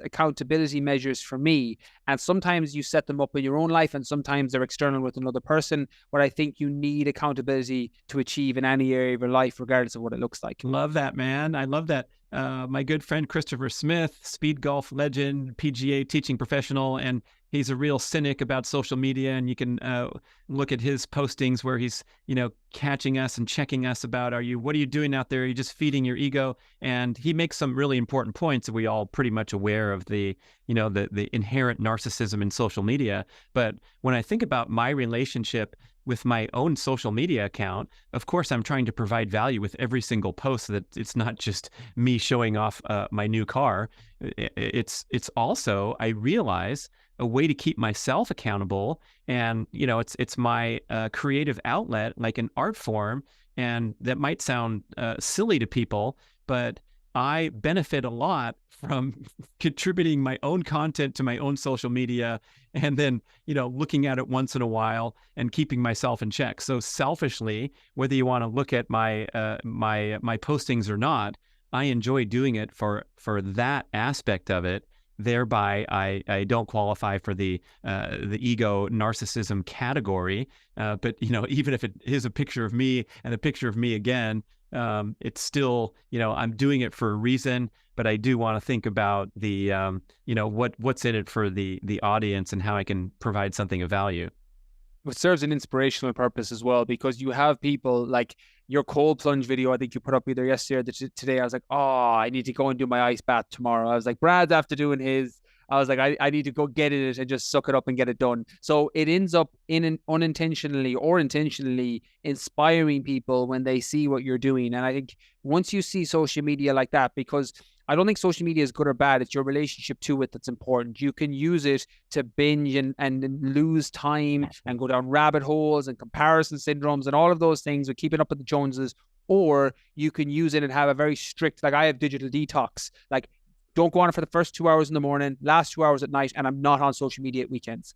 accountability measures for me. And sometimes you set them up in your own life and sometimes they're external with another person. But I think you need accountability to achieve in any area of your life, regardless of what it looks like. Love that, man. I love that. My good friend, Christopher Smith, speed golf legend, PGA teaching professional, and he's a real cynic about social media. And you can look at his postings where he's, catching us and checking us about, what are you doing out there? Are you just feeding your ego? And he makes some really important points that we all pretty much aware of the inherent narcissism in social media. But when I think about my relationship with my own social media account, of course, I'm trying to provide value with every single post so that it's not just me showing off my new car. It's also, I realize, a way to keep myself accountable. And, it's my creative outlet, like an art form. And that might sound silly to people, but I benefit a lot from contributing my own content to my own social media and then, looking at it once in a while and keeping myself in check. So selfishly, whether you want to look at my postings or not, I enjoy doing it for that aspect of it. Thereby, I don't qualify for the ego narcissism category. But, even if it is a picture of me and a picture of me again, it's still, I'm doing it for a reason, but I do want to think about the, what's in it for the audience and how I can provide something of value. It serves an inspirational purpose as well, because you have people like your cold plunge video. I think you put up either yesterday or today. I was like, oh, I need to go and do my ice bath tomorrow. I was like, Brad's after doing his. I was like, I need to go get in it and just suck it up and get it done. So it ends up unintentionally or intentionally inspiring people when they see what you're doing. And I think once you see social media like that, because I don't think social media is good or bad. It's your relationship to it that's important. You can use it to binge and lose time and go down rabbit holes and comparison syndromes and all of those things with keeping up with the Joneses. Or you can use it and have a very strict, like I have digital detox, like don't go on it for the first 2 hours in the morning, last 2 hours at night, and I'm not on social media at weekends.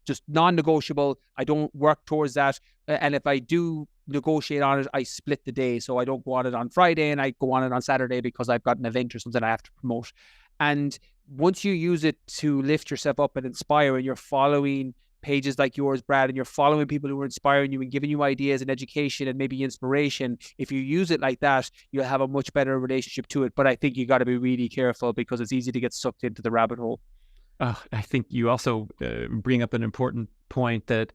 Just non-negotiable. I don't work towards that. And if I do negotiate on it, I split the day. So I don't go on it on Friday and I go on it on Saturday because I've got an event or something I have to promote. And once you use it to lift yourself up and inspire, and you're following pages like yours, Brad, and you're following people who are inspiring you and giving you ideas and education and maybe inspiration, if you use it like that, you'll have a much better relationship to it. But I think you got to be really careful because it's easy to get sucked into the rabbit hole. I think you also bring up an important point that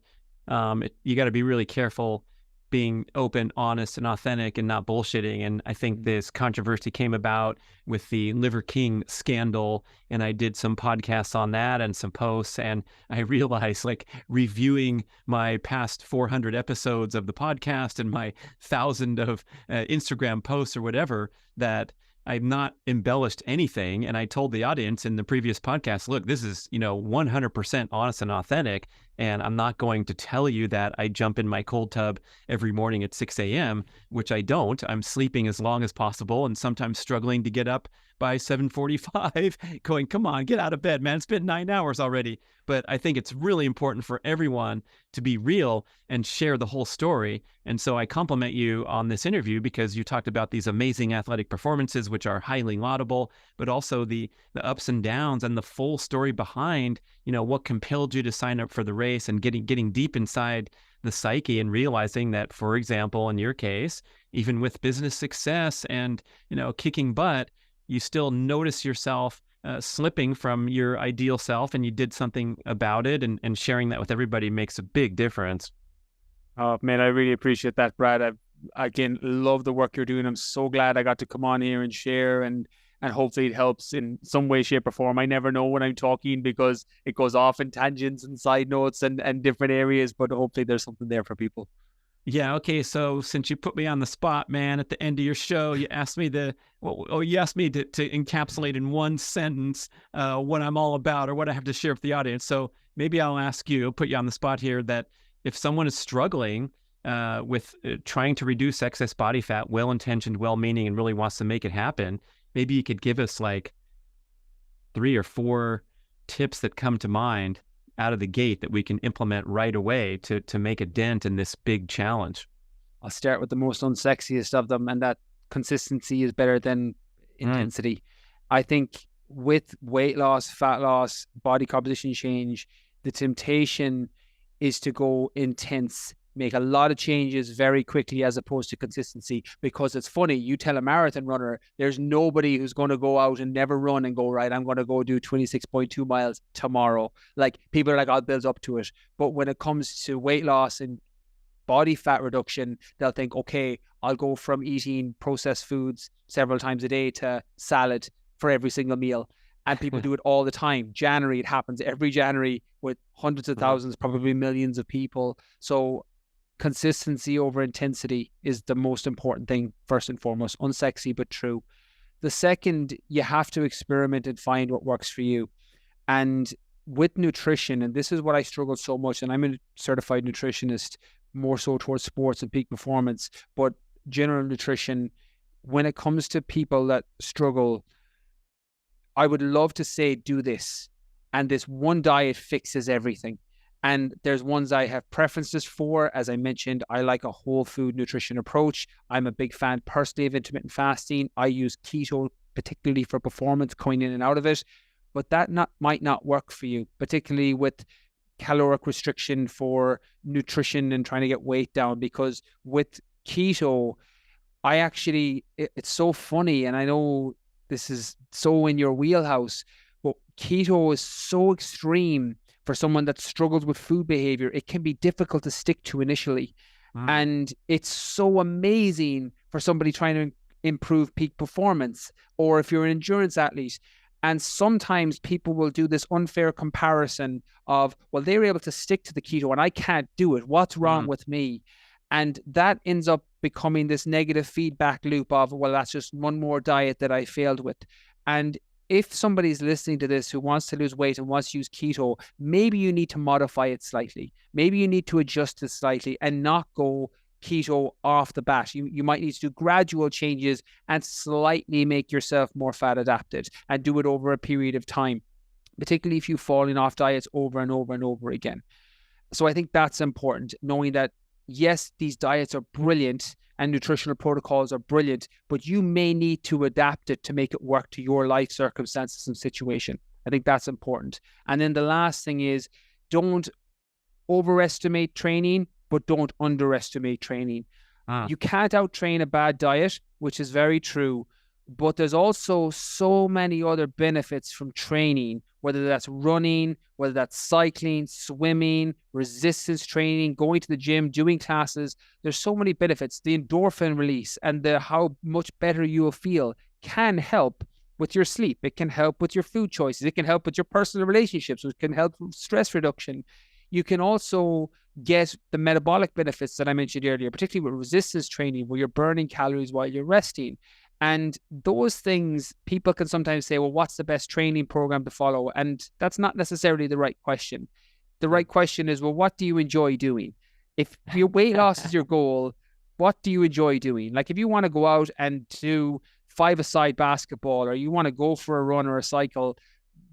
you got to be really careful being open, honest, and authentic and not bullshitting. And I think this controversy came about with the Liver King scandal. And I did some podcasts on that and some posts. And I realized, like, reviewing my past 400 episodes of the podcast and my 1,000 of Instagram posts or whatever, that I've not embellished anything. And I told the audience in the previous podcast, look, this is, 100% honest and authentic. And I'm not going to tell you that I jump in my cold tub every morning at 6 a.m., which I don't. I'm sleeping as long as possible and sometimes struggling to get up by 7:45 going, come on, get out of bed, man. It's been 9 hours already. But I think it's really important for everyone to be real and share the whole story. And so I compliment you on this interview because you talked about these amazing athletic performances, which are highly laudable, but also the ups and downs and the full story behind, what compelled you to sign up for the race, and getting deep inside the psyche and realizing that, for example, in your case, even with business success and, kicking butt, you still notice yourself slipping from your ideal self, and you did something about it, and sharing that with everybody makes a big difference. Oh, man, I really appreciate that, Brad. I, again, love the work you're doing. I'm so glad I got to come on here and share, and hopefully it helps in some way, shape, or form. I never know when I'm talking because it goes off in tangents and side notes and different areas, but hopefully there's something there for people. Yeah. Okay. So since you put me on the spot, man, at the end of your show, you asked me to encapsulate in one sentence what I'm all about or what I have to share with the audience. So maybe I'll ask you, put you on the spot here, that if someone is struggling with trying to reduce excess body fat, well-intentioned, well-meaning, and really wants to make it happen, maybe you could give us like 3 or 4 tips that come to mind out of the gate that we can implement right away to make a dent in this big challenge. I'll start with the most unsexiest of them, and that consistency is better than intensity. I think with weight loss, fat loss, body composition change, the temptation is to go intense, make a lot of changes very quickly as opposed to consistency. Because it's funny, you tell a marathon runner, there's nobody who's going to go out and never run and go, right, I'm going to go do 26.2 miles tomorrow. Like, people are like, I'll build up to it. But when it comes to weight loss and body fat reduction, they'll think, okay, I'll go from eating processed foods several times a day to salad for every single meal. And people do it all the time. January, it happens every January with hundreds of thousands, probably millions of people. So consistency over intensity is the most important thing, first and foremost. Unsexy, but true. The second, you have to experiment and find what works for you. And with nutrition, and this is what I struggled so much, and I'm a certified nutritionist, more so towards sports and peak performance, but general nutrition, when it comes to people that struggle, I would love to say, do this, and this one diet fixes everything. And there's ones I have preferences for. As I mentioned, I like a whole food nutrition approach. I'm a big fan personally of intermittent fasting. I use keto, particularly for performance, going in and out of it. But that might not work for you, particularly with caloric restriction for nutrition and trying to get weight down. Because with keto, it's so funny, and I know this is so in your wheelhouse, but keto is so extreme for someone that struggles with food behavior. It can be difficult to stick to initially. And it's so amazing for somebody trying to improve peak performance, or if you're an endurance athlete. And sometimes people will do this unfair comparison of, well, they're able to stick to the keto and I can't do it. What's wrong with me? And that ends up becoming this negative feedback loop of, well, that's just one more diet that I failed with. And if somebody's listening to this who wants to lose weight and wants to use keto, maybe you need to modify it slightly. Maybe you need to adjust it slightly and not go keto off the bat. You might need to do gradual changes and slightly make yourself more fat adapted, and do it over a period of time, particularly if you've fallen off diets over and over and over again. So I think that's important, knowing that, yes, these diets are brilliant and nutritional protocols are brilliant, but you may need to adapt it to make it work to your life circumstances and situation. I think that's important. And then the last thing is, don't overestimate training, but don't underestimate training. You can't out-train a bad diet, which is very true, but there's also so many other benefits from training, whether that's running, whether that's cycling, swimming, resistance training, going to the gym, doing classes. There's so many benefits. The endorphin release and how much better you will feel can help with your sleep. It can help with your food choices. It can help with your personal relationships. It can help with stress reduction. You can also get the metabolic benefits that I mentioned earlier, particularly with resistance training, where you're burning calories while you're resting. And those things, people can sometimes say, well, what's the best training program to follow? And that's not necessarily the right question. The right question is, well, what do you enjoy doing? If your weight loss is your goal, what do you enjoy doing? Like, if you want to go out and do five-a-side basketball, or you want to go for a run or a cycle,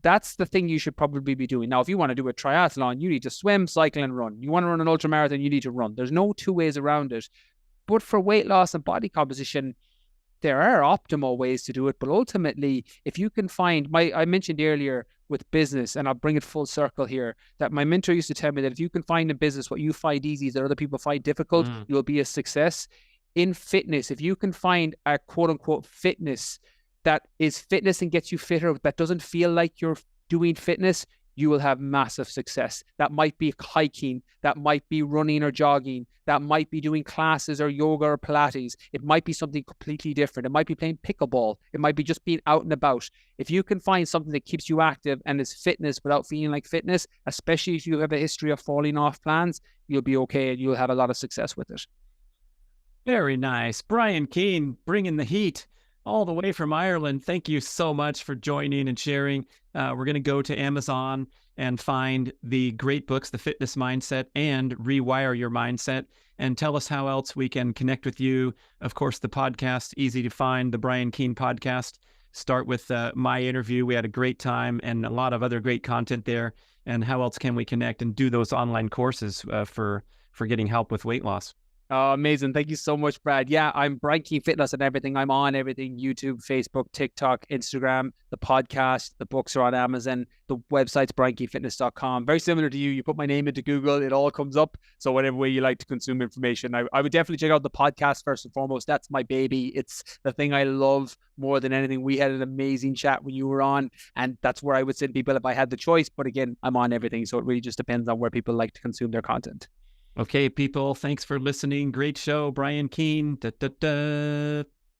that's the thing you should probably be doing. Now, if you want to do a triathlon, you need to swim, cycle, and run. You want to run an ultramarathon, you need to run. There's no two ways around it. But for weight loss and body composition, there are optimal ways to do it. But ultimately, if you can find, I mentioned earlier with business, and I'll bring it full circle here, that my mentor used to tell me that if you can find in business what you find easy that other people find difficult, you'll be a success. In fitness, if you can find a quote unquote fitness that is fitness and gets you fitter, that doesn't feel like you're doing fitness, you will have massive success. That might be hiking, that might be running or jogging, that might be doing classes or yoga or Pilates. It might be something completely different. It might be playing pickleball. It might be just being out and about. If you can find something that keeps you active and is fitness without feeling like fitness, especially if you have a history of falling off plans, you'll be okay and you'll have a lot of success with it. Very nice. Brian Keane, bringing the heat all the way from Ireland. Thank you so much for joining and sharing. We're going to go to Amazon and find the great books, The Fitness Mindset and Rewire Your Mindset, and tell us how else we can connect with you. Of course, the podcast, easy to find, the Brian Keane Podcast. Start with my interview. We had a great time and a lot of other great content there. And how else can we connect and do those online courses for getting help with weight loss? Oh, amazing. Thank you so much, Brad. Yeah, I'm Brian Keane Fitness and everything. I'm on everything: YouTube, Facebook, TikTok, Instagram, the podcast, the books are on Amazon, the website's briankeanefitness.com. Very similar to you. You put my name into Google, it all comes up. So whatever way you like to consume information, I would definitely check out the podcast first and foremost. That's my baby. It's the thing I love more than anything. We had an amazing chat when you were on, and that's where I would send people if I had the choice. But again, I'm on everything. So it really just depends on where people like to consume their content. Okay, people, thanks for listening. Great show, Brian Keane. Da, da, da.